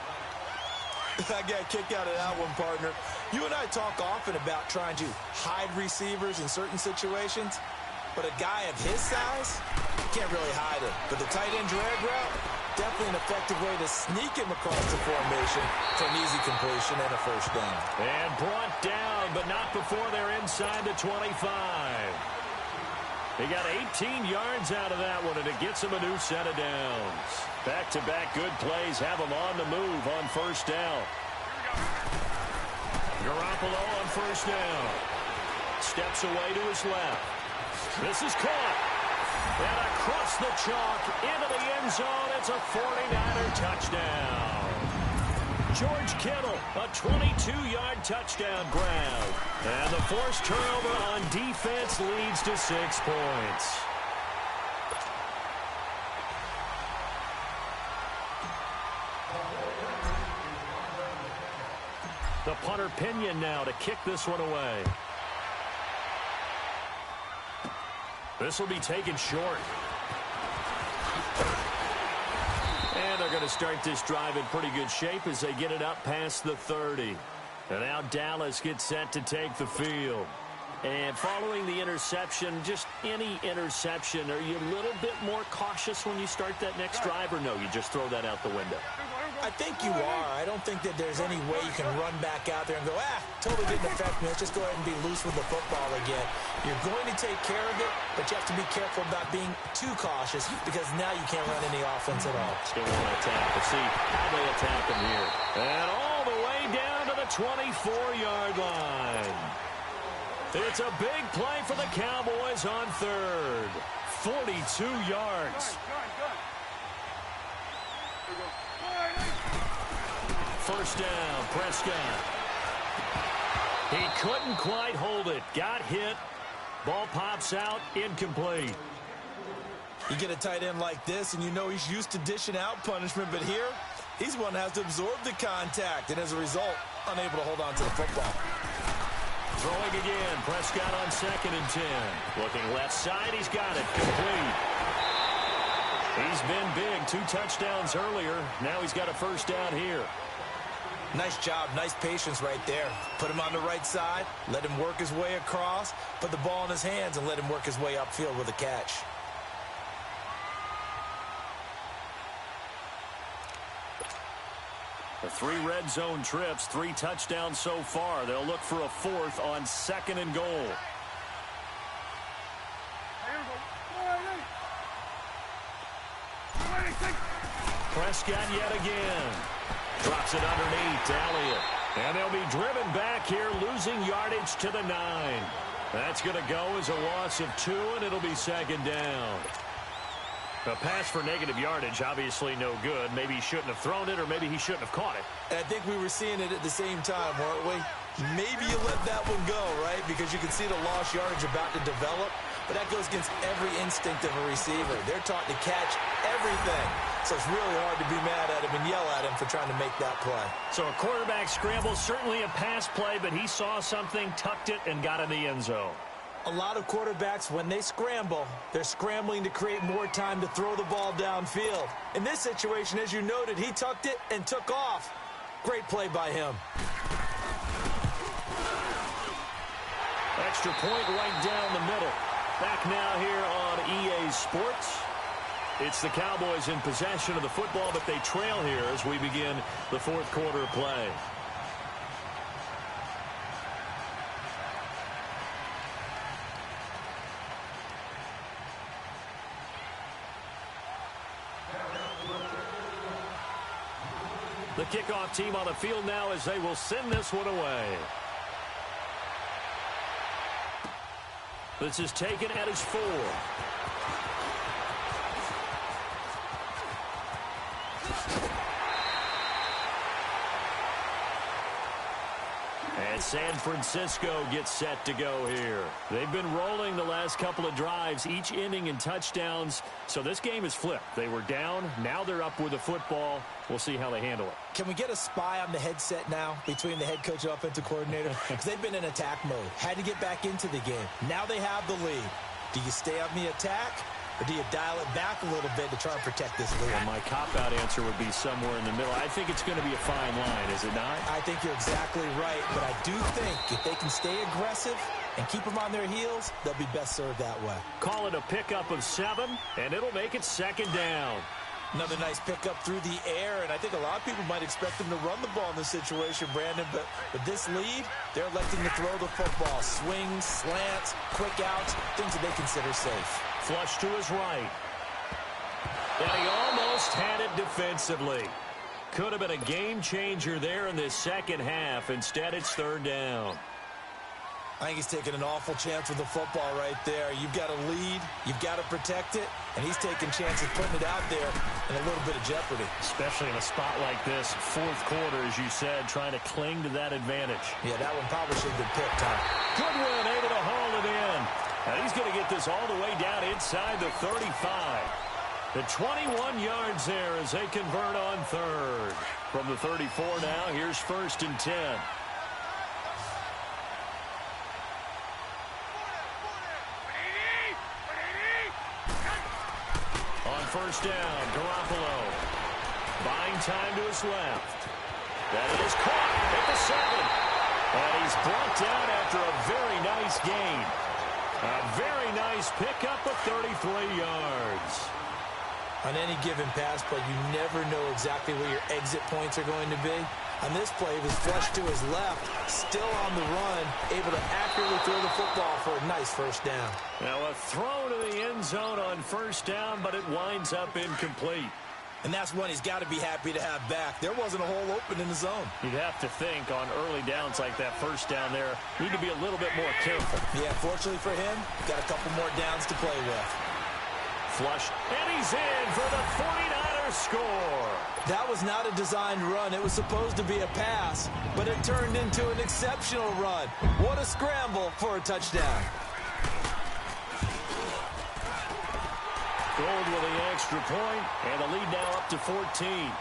I got a kick out of that one, partner. You and I talk often about trying to hide receivers in certain situations, but a guy of his size can't really hide it. But the tight end drag route, definitely an effective way to sneak him across the formation for an easy completion and a first down. And brought down, but not before they're inside the 25. He got 18 yards out of that one, and it gets him a new set of downs. Back-to-back good plays have him on the move on first down. Garoppolo on first down. Steps away to his left. This is caught. And across the chalk into the end zone. It's a 49er touchdown. George Kittle, a 22-yard touchdown grab. And the forced turnover on defense leads to 6 points. The punter Pinion now to kick this one away. This will be taken short. And they're going to start this drive in pretty good shape as they get it up past the 30. And now Dallas gets set to take the field. And following the interception, just any interception, are you a little bit more cautious when you start that next drive, or no, you just throw that out the window? I think you are. I don't think that there's any way you can run back out there and go, totally didn't affect me. Let's just go ahead and be loose with the football again. You're going to take care of it, but you have to be careful about being too cautious because now you can't run any offense at all. Still want to attack. Let's see how they attack him here. And all the way down to the 24-yard line. It's a big play for the Cowboys on third. 42 yards. First down, Prescott. He couldn't quite hold it. Got hit. Ball pops out, incomplete. You get a tight end like this, and you know he's used to dishing out punishment, but here, he's one that has to absorb the contact, and as a result, unable to hold on to the football. Throwing again, Prescott on 2nd and 10. Looking left side, he's got it, complete. He's been big, 2 touchdowns earlier. Now he's got a first down here. Nice job, nice patience right there. Put him on the right side, let him work his way across, put the ball in his hands, and let him work his way upfield with a catch. The 3 red zone trips, 3 touchdowns so far. They'll look for a 4th on 2nd and goal. Prescott yet again. Drops it underneath to Elliott. And they'll be driven back here, losing yardage to the 9. That's going to go as a loss of 2, and it'll be 2nd down. A pass for negative yardage, obviously no good. Maybe he shouldn't have thrown it, or maybe he shouldn't have caught it. And I think we were seeing it at the same time, weren't we? Maybe you let that one go, right? Because you can see the lost yardage about to develop. But that goes against every instinct of a receiver. They're taught to catch everything. So it's really hard to be mad at him and yell at him for trying to make that play. So a quarterback scramble, certainly a pass play, but he saw something, tucked it, and got in the end zone. A lot of quarterbacks, when they scramble, they're scrambling to create more time to throw the ball downfield. In this situation, as you noted, he tucked it and took off. Great play by him. Extra point right down the middle. Back now here on EA Sports. It's the Cowboys in possession of the football, but they trail here as we begin the 4th quarter play. The kickoff team on the field now as they will send this one away. This is taken at his 4. And San Francisco gets set to go here. They've been rolling the last couple of drives, each inning in touchdowns. So this game is flipped. They were down. Now they're up with the football. We'll see how they handle it. Can we get a spy on the headset now between the head coach and offensive coordinator? Because they've been in attack mode. Had to get back into the game. Now they have the lead. Do you stay on the attack? Or do you dial it back a little bit to try and protect this lead? Well, my cop-out answer would be somewhere in the middle. I think it's going to be a fine line, is it not? I think you're exactly right, but I do think if they can stay aggressive and keep them on their heels, they'll be best served that way. Call it a pickup of 7, and it'll make it 2nd down. Another nice pickup through the air, and I think a lot of people might expect them to run the ball in this situation, Brandon, but with this lead, they're electing to throw the football. Swings, slants, quick outs, things that they consider safe. Flush to his right. And he almost had it defensively. Could have been a game changer there in this second half. Instead, it's 3rd down. I think he's taking an awful chance with the football right there. You've got a lead, you've got to protect it, and he's taking chances putting it out there in a little bit of jeopardy. Especially in a spot like this, 4th quarter, as you said, trying to cling to that advantage. Yeah, that one probably should have been picked, huh? Goodwin able to haul it in. And he's going to get this all the way down inside the 35. The 21 yards there as they convert on 3rd. From the 34 now, here's 1st and 10. On 1st down, Garoppolo. Buying time to his left. That is caught at the 7. And he's brought down after a very nice gain. A very nice pickup of 33 yards. On any given pass play, you never know exactly where your exit points are going to be. On this play, he was flushed to his left, still on the run, able to accurately throw the football for a nice 1st down. Now a throw to the end zone on 1st down, but it winds up incomplete. And that's one he's got to be happy to have back. There wasn't a hole open in the zone. You'd have to think on early downs like that 1st down there, need to be a little bit more careful. Yeah, fortunately for him, got a couple more downs to play with. Flush, and he's in for the 49ers score. That was not a designed run. It was supposed to be a pass, but it turned into an exceptional run. What a scramble for a touchdown. Gold with the extra point, and the lead now up to 14.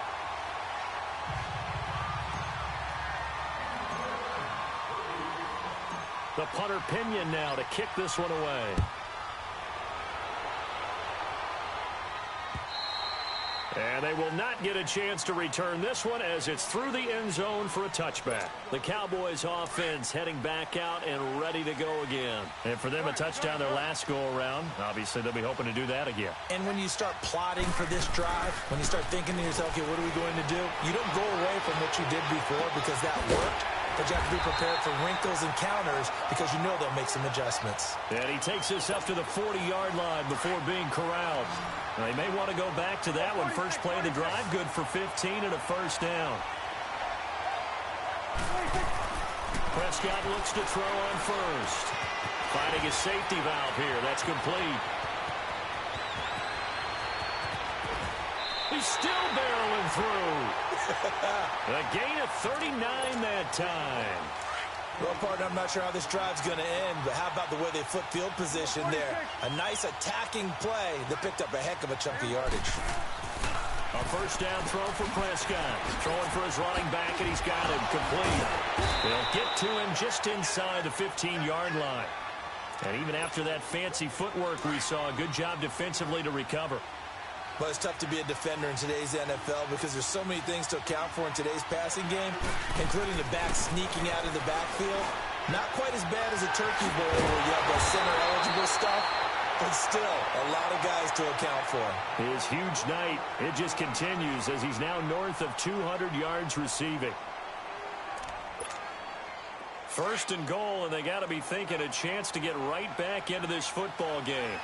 The punter Pinion now to kick this one away. And they will not get a chance to return this one as it's through the end zone for a touchback. The Cowboys offense heading back out and ready to go again. And for them, a touchdown their last go-around. Obviously, they'll be hoping to do that again. And when you start plotting for this drive, when you start thinking to yourself, okay, what are we going to do? You don't go away from what you did before because that worked. But you have to be prepared for wrinkles and counters because you know they'll make some adjustments. And he takes this up to the 40-yard line before being corralled. They may want to go back to that one. First play of the drive, good for 15 and a first down. Prescott looks to throw on first. Finding a safety valve here. That's complete. He's still barreling through. A gain of 39 that time. Well, partner, I'm not sure how this drive's going to end, but how about the way they flip field position there? A nice attacking play that picked up a heck of a chunk of yardage. A first down throw for Prescott. Throwing for his running back, and he's got him complete. They'll get to him just inside the 15-yard line. And even after that fancy footwork we saw, a good job defensively to recover. But it's tough to be a defender in today's NFL because there's so many things to account for in today's passing game, including the back sneaking out of the backfield. Not quite as bad as a turkey bowl where you have the center-eligible stuff, but still a lot of guys to account for. His huge night, it just continues as he's now north of 200 yards receiving. First and goal, and they got to be thinking a chance to get right back into this football game.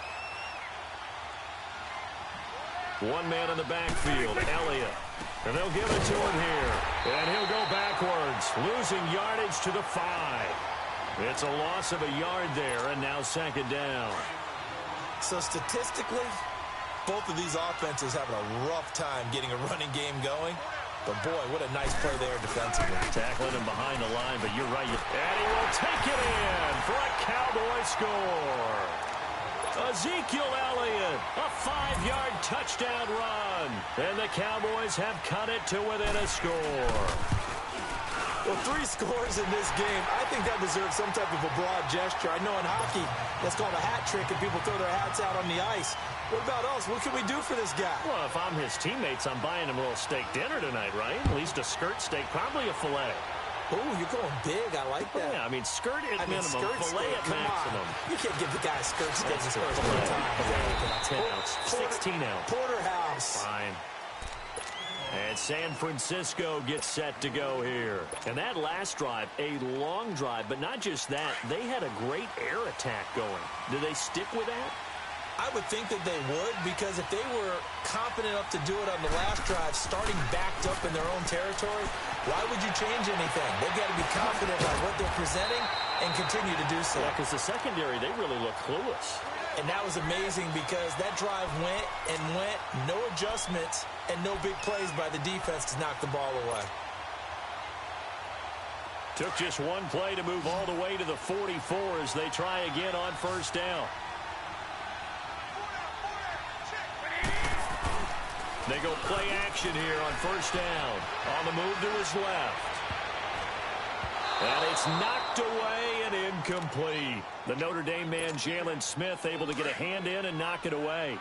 One man in the backfield, Elliott. And they'll give it to him here. And he'll go backwards, losing yardage to the 5. It's a loss of a yard there, and now second down. So statistically, both of these offenses having a rough time getting a running game going. But, boy, what a nice play there defensively. Tackling him behind the line, but you're right. And he will take it in for a Cowboy score. Ezekiel Elliott, a 5-yard touchdown run. And the Cowboys have cut it to within a score. Well, 3 scores in this game. I think that deserves some type of a broad gesture. I know in hockey, that's called a hat trick, and people throw their hats out on the ice. What about us? What can we do for this guy? Well, if I'm his teammates, I'm buying him a little steak dinner tonight, right? At least a skirt steak, probably a filet. Oh, you're going big. I like that. Yeah, I mean, skirt at minimum, filet at maximum. You can't give the guy a skirt steak That's first filet. time. 10 ounce, 16 ounce. Porterhouse. Fine. And San Francisco gets set to go here. And that last drive, a long drive, but not just that. They had a great air attack going. Do they stick with that? I would think that they would, because if they were confident enough to do it on the last drive, starting backed up in their own territory, why would you change anything? They've got to be confident about what they're presenting and continue to do so. Yeah, because the secondary, they really look clueless. And that was amazing because that drive went and went, no adjustments, and no big plays by the defense to knock the ball away. Took just one play to move all the way to the 44 as they try again on first down. They go play action here on first down. On the move to his left. And it's knocked away and incomplete. The Notre Dame man, Jalen Smith, able to get a hand in and knock it away.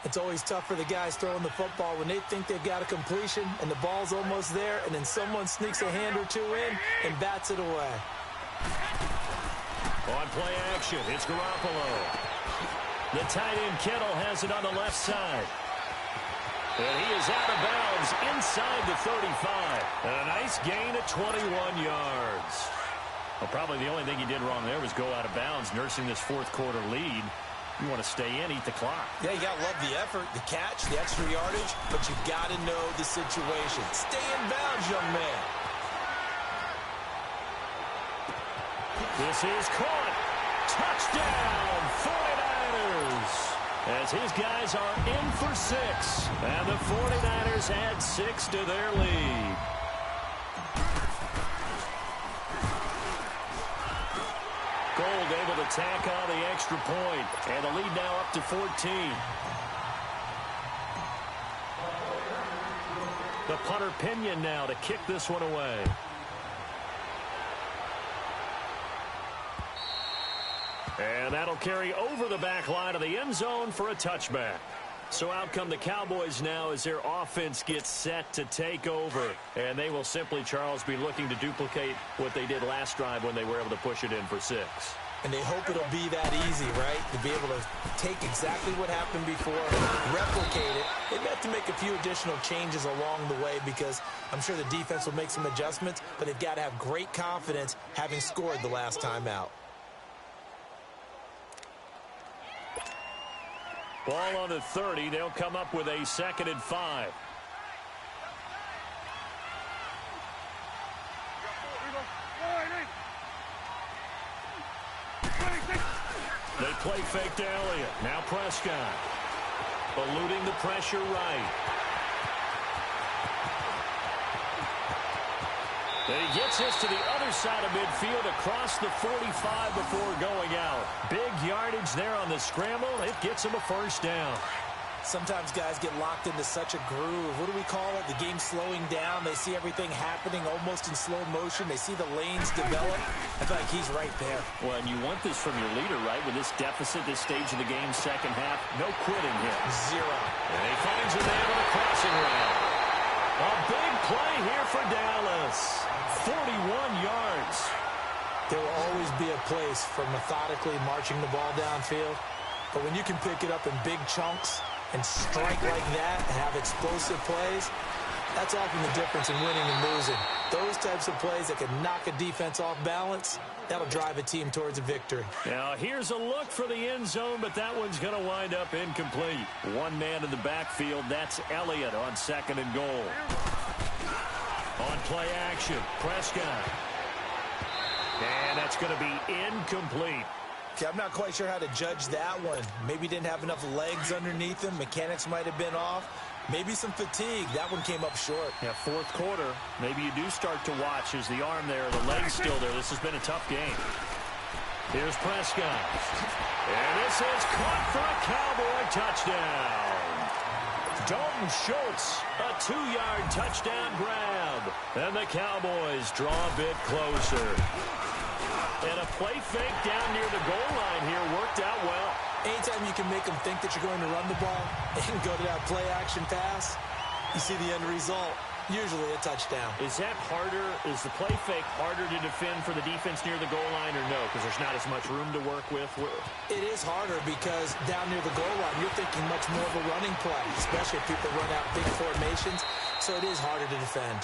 It's always tough for the guys throwing the football when they think they've got a completion and the ball's almost there, and then someone sneaks a hand or two in and bats it away. On play action, it's Garoppolo. The tight end Kittle has it on the left side. And he is out of bounds inside the 35. And a nice gain of 21 yards. Well, probably the only thing he did wrong there was go out of bounds, nursing this fourth quarter lead. You want to stay in, eat the clock. Yeah, you got to love the effort, the catch, the extra yardage, but you got to know the situation. Stay in bounds, young man. This is caught. Touchdown, 49ers. As his guys are in for 6. And the 49ers add 6 to their lead. Gold able to tack on the extra point. And the lead now up to 14. The punter Pinion now to kick this one away. And that'll carry over the back line of the end zone for a touchback. So out come the Cowboys now as their offense gets set to take over. And they will simply, Charles, be looking to duplicate what they did last drive when they were able to push it in for 6. And they hope it'll be that easy, right? To be able to take exactly what happened before, replicate it. They have to make a few additional changes along the way because I'm sure the defense will make some adjustments, but they've got to have great confidence having scored the last time out. Ball on the 30. They'll come up with a 2nd and 5. They play fake to Elliott. Now Prescott. Eluding the pressure right. And he gets this to the other side of midfield across the 45 before going out. Big yardage there on the scramble. It gets him a 1st down. Sometimes guys get locked into such a groove. What do we call it? The game slowing down. They see everything happening almost in slow motion. They see the lanes develop. I feel like he's right there. Well, and you want this from your leader, right? With this deficit, this stage of the game, second half, no quitting here. 0. And he finds a man on a crossing route. A big play here for Dallas. 41 yards. There will always be a place for methodically marching the ball downfield. But when you can pick it up in big chunks and strike like that and have explosive plays, that's often the difference in winning and losing. Those types of plays that can knock a defense off balance, that'll drive a team towards a victory. Now here's a look for the end zone, but that one's going to wind up incomplete. One man in the backfield, that's Elliott on 2nd and goal. On play action, Prescott. And that's going to be incomplete. Okay, I'm not quite sure how to judge that one. Maybe didn't have enough legs underneath him. Mechanics might have been off. Maybe some fatigue. That one came up short. Yeah, 4th quarter. Maybe you do start to watch as the arm there, the leg's still there. This has been a tough game. Here's Prescott. And this is caught for a Cowboy touchdown. Dalton Schultz, a 2-yard touchdown grab. And the Cowboys draw a bit closer. And a play fake down near the goal line here worked out well. Anytime you can make them think that you're going to run the ball and go to that play action pass, you see the end result, usually a touchdown. Is that harder? Is the play fake harder to defend for the defense near the goal line or no? Because there's not as much room to work with? It is harder because down near the goal line, you're thinking much more of a running play, especially if people run out big formations. So it is harder to defend.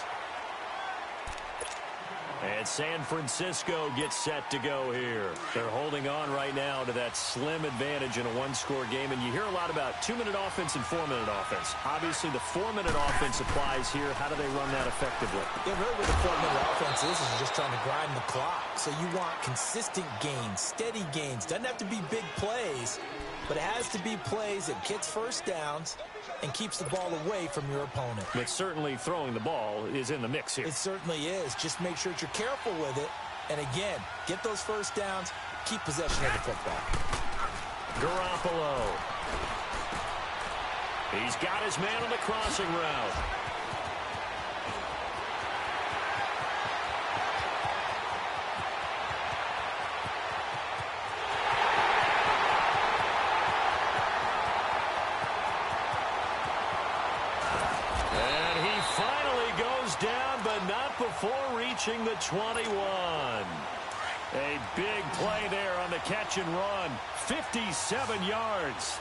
And San Francisco gets set to go here. They're holding on right now to that slim advantage in a one-score game. And you hear a lot about 2-minute offense and 4-minute offense. Obviously, the 4-minute offense applies here. How do they run that effectively? Yeah, really what the 4-minute offense is just trying to grind the clock. So you want consistent gains, steady gains. Doesn't have to be big plays, but it has to be plays that gets first downs and keeps the ball away from your opponent. But certainly throwing the ball is in the mix here. It certainly is. Just make sure that you're careful with it. And again, get those first downs, keep possession of the football. Garoppolo. He's got his man on the crossing route. Before reaching the 21. A big play there on the catch and run. 57 yards.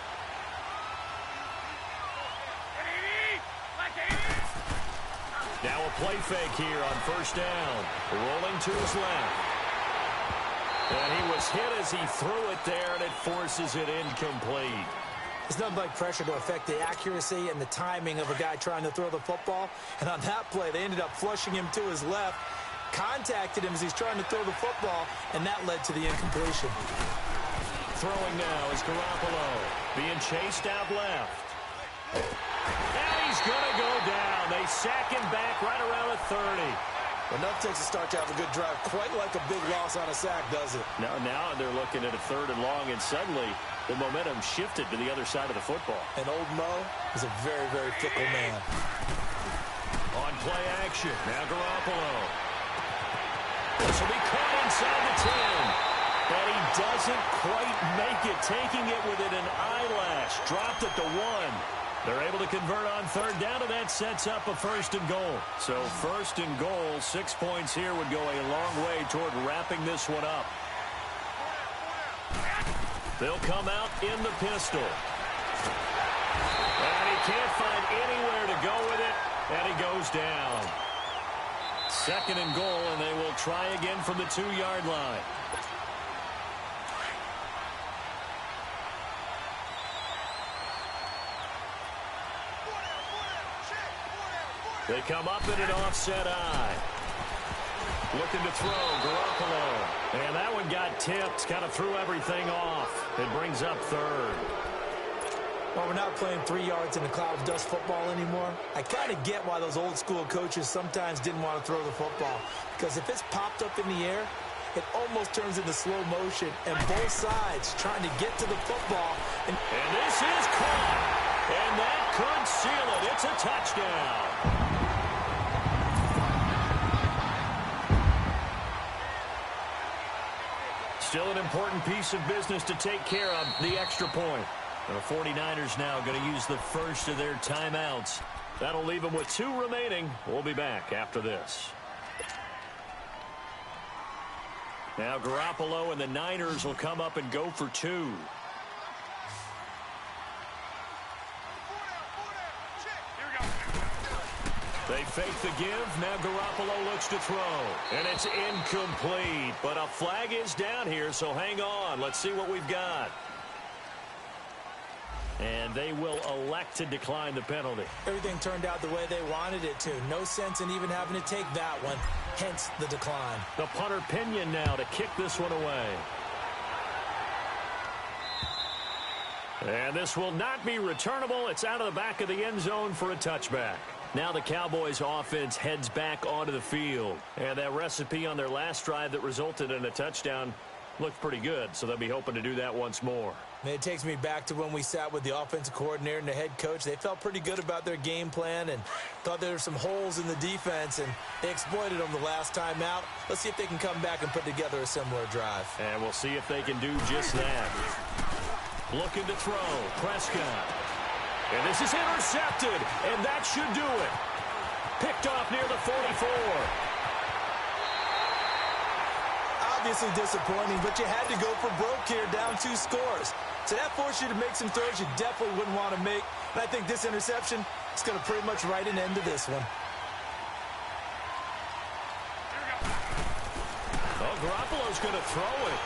Now a play fake here on 1st down. Rolling to his left. And he was hit as he threw it there, and it forces it incomplete. There's nothing like pressure to affect the accuracy and the timing of a guy trying to throw the football. And on that play, they ended up flushing him to his left, contacted him as he's trying to throw the football, and that led to the incompletion. Throwing now is Garoppolo, being chased out left. And he's going to go down. They sack him back right around the 30. Enough takes a start to have a good drive. Quite like a big loss on a sack, does it? Now they're looking at a 3rd and long, and suddenly the momentum shifted to the other side of the football. And old Mo is a very, very fickle man. On play action, now Garoppolo. This will be caught inside the 10. And he doesn't quite make it, taking it within an eyelash. Dropped at the 1. They're able to convert on third down, and that sets up a first and goal. So first and goal, 6 points here would go a long way toward wrapping this one up. They'll come out in the pistol. And he can't find anywhere to go with it, and he goes down. Second and goal, and they will try again from the 2-yard line. They come up in an offset eye. Looking to throw, Garoppolo. And that one got tipped, kind of threw everything off. It brings up third. Well, we're not playing 3 yards in a cloud of dust football anymore. I kind of get why those old school coaches sometimes didn't want to throw the football. Because if it's popped up in the air, it almost turns into slow motion. And both sides trying to get to the football. And this is caught. And that could seal it. It's a touchdown. Still an important piece of business to take care of, the extra point. And the 49ers now going to use the first of their timeouts. That'll leave them with 2 remaining. We'll be back after this. Now Garoppolo and the Niners will come up and go for 2. They fake the give. Now Garoppolo looks to throw. And it's incomplete. But a flag is down here, so hang on. Let's see what we've got. And they will elect to decline the penalty. Everything turned out the way they wanted it to. No sense in even having to take that one. Hence the decline. The punter Pinion now to kick this one away. And this will not be returnable. It's out of the back of the end zone for a touchback. Now the Cowboys offense heads back onto the field. And that recipe on their last drive that resulted in a touchdown looked pretty good, so they'll be hoping to do that once more. It takes me back to when we sat with the offensive coordinator and the head coach. They felt pretty good about their game plan and thought there were some holes in the defense, and they exploited them the last time out. Let's see if they can come back and put together a similar drive. And we'll see if they can do just that. Looking to throw, Prescott. And this is intercepted, and that should do it. Picked off near the 44. Obviously disappointing, but you had to go for broke here, down 2 scores. So that forced you to make some throws you definitely wouldn't want to make. And I think this interception is going to pretty much write an end to this one. Oh, Garoppolo's going to throw it.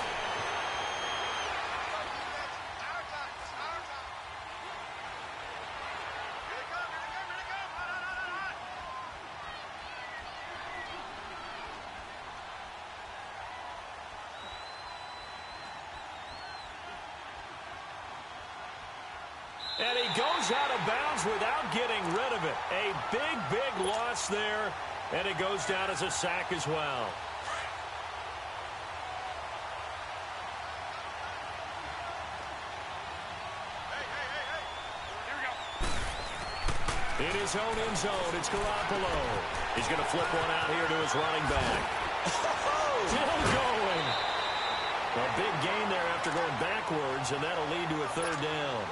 And he goes out of bounds without getting rid of it. A big, big loss there, and it goes down as a sack as well. In his own end zone, it's Garoppolo. He's going to flip one out here to his running back. Still going. A big gain there after going backwards, and that'll lead to a third down.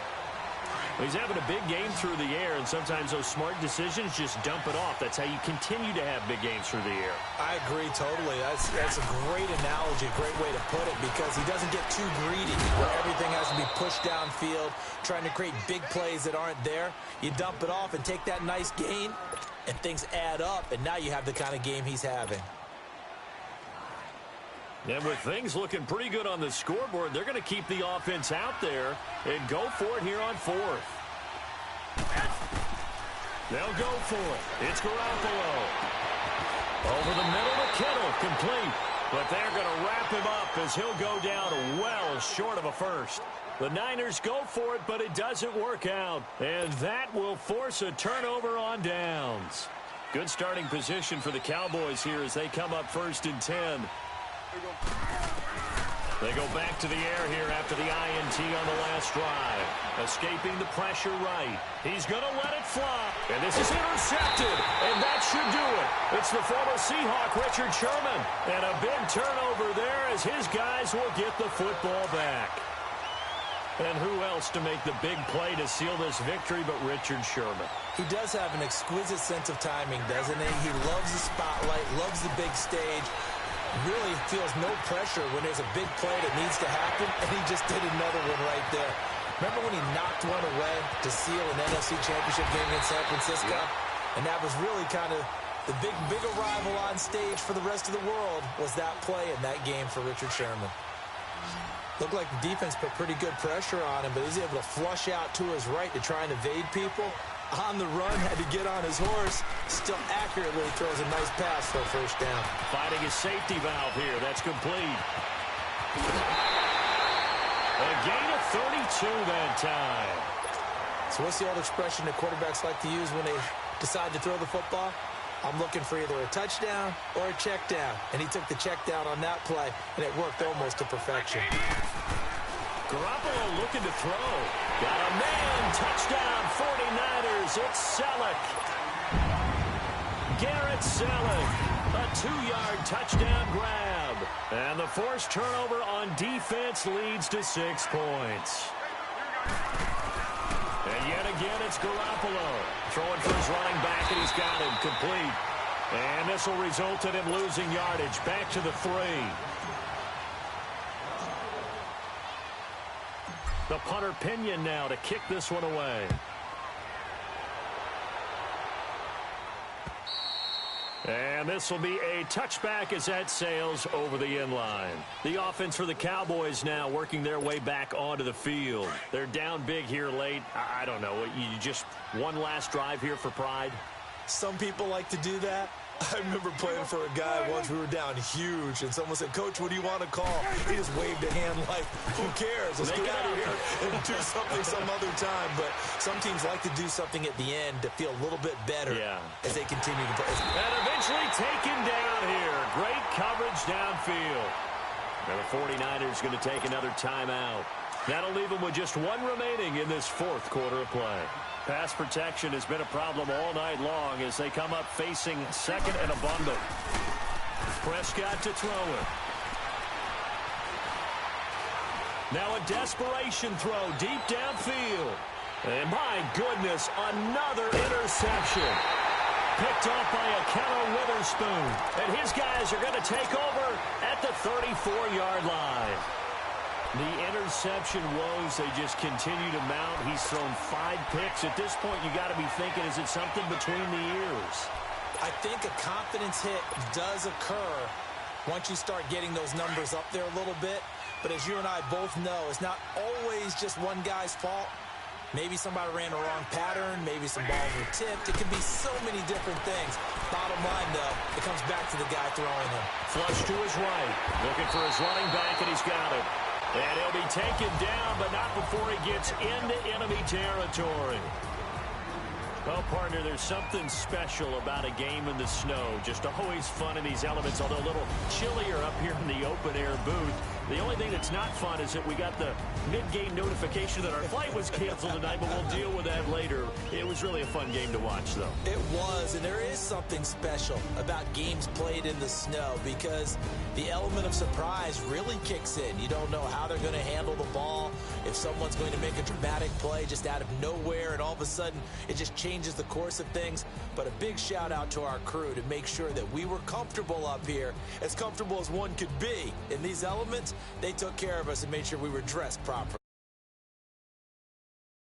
He's having a big game through the air, and sometimes those smart decisions just dump it off. That's how you continue to have big games through the air. I agree totally. That's a great analogy, a great way to put it, because he doesn't get too greedy where everything has to be pushed downfield, trying to create big plays that aren't there. You dump it off and take that nice gain, and things add up, and now you have the kind of game he's having. And with things looking pretty good on the scoreboard, they're going to keep the offense out there and go for it here on 4th. They'll go for it. It's Garoppolo. Over the middle to Kittle, complete. But they're going to wrap him up as he'll go down well short of a first. The Niners go for it, but it doesn't work out. And that will force a turnover on downs. Good starting position for the Cowboys here as they come up 1st and 10. They go back to the air here after the INT on the last drive. Escaping the pressure right. He's going to let it fly. And this is intercepted. And that should do it. It's the former Seahawk, Richard Sherman. And a big turnover there as his guys will get the football back. And who else to make the big play to seal this victory but Richard Sherman? He does have an exquisite sense of timing, doesn't he? He loves the spotlight, loves the big stage, really feels no pressure when there's a big play that needs to happen, and he just did another one right there. Remember when he knocked one away to seal an NFC Championship game against San Francisco? Yeah. And that was really kind of the big arrival on stage for the rest of the world was that play in that game for Richard Sherman. Looked like the defense put pretty good pressure on him, but he's able to flush out to his right to try and evade people. On the run, had to get on his horse. Still accurately throws a nice pass for a first down. Finding his safety valve here. That's complete. A gain of 32 that time. So what's the old expression that quarterbacks like to use when they decide to throw the football? I'm looking for either a touchdown or a check down. And he took the check down on that play, and it worked almost to perfection. Garoppolo looking to throw. Got a man. Touchdown, 49ers. It's Selleck. Garrett Selleck. A 2-yard touchdown grab. And the forced turnover on defense leads to 6 points. And yet again, it's Garoppolo. Throwing for his running back, and he's got him complete. And this will result in him losing yardage. Back to the 3. The punter Pinion now to kick this one away. And this will be a touchback as that sails over the end line. The offense for the Cowboys now working their way back onto the field. They're down big here late. I don't know. You just one last drive here for pride? Some people like to do that. I remember playing for a guy once. We were down huge, and someone said, "Coach, what do you want to call?" He just waved a hand like, who cares? Let's get out of here and do something some other time. But some teams like to do something at the end to feel a little bit better as they continue to play. And eventually taken down here. Great coverage downfield. And the 49ers going to take another timeout. That'll leave them with just one remaining in this fourth quarter of play. Pass protection has been a problem all night long as they come up facing second and a bundle. Prescott to throw it. Now a desperation throw deep downfield. And my goodness, another interception. Picked off by Ahkello Witherspoon. And his guys are going to take over at the 34-yard line. The interception woes, they just continue to mount. He's thrown 5 picks. At this point, you got to be thinking, is it something between the ears? I think a confidence hit does occur once you start getting those numbers up there a little bit. But as you and I both know, it's not always just one guy's fault. Maybe somebody ran the wrong pattern. Maybe some balls were tipped. It can be so many different things. Bottom line, though, it comes back to the guy throwing him. Flush to his right. Looking for his running back, and he's got it. And he'll be taken down, but not before he gets into enemy territory. Well, partner, there's something special about a game in the snow. Just always fun in these elements, although a little chillier up here in the open-air booth. The only thing that's not fun is that we got the mid-game notification that our flight was canceled tonight, but we'll deal with that later. It was really a fun game to watch, though. It was, and there is something special about games played in the snow because the element of surprise really kicks in. You don't know how they're going to handle the ball, if someone's going to make a dramatic play just out of nowhere, and all of a sudden it just changes the course of things. But a big shout out to our crew to make sure that we were comfortable up here, as comfortable as one could be. In these elements, they took care of us and made sure we were dressed properly.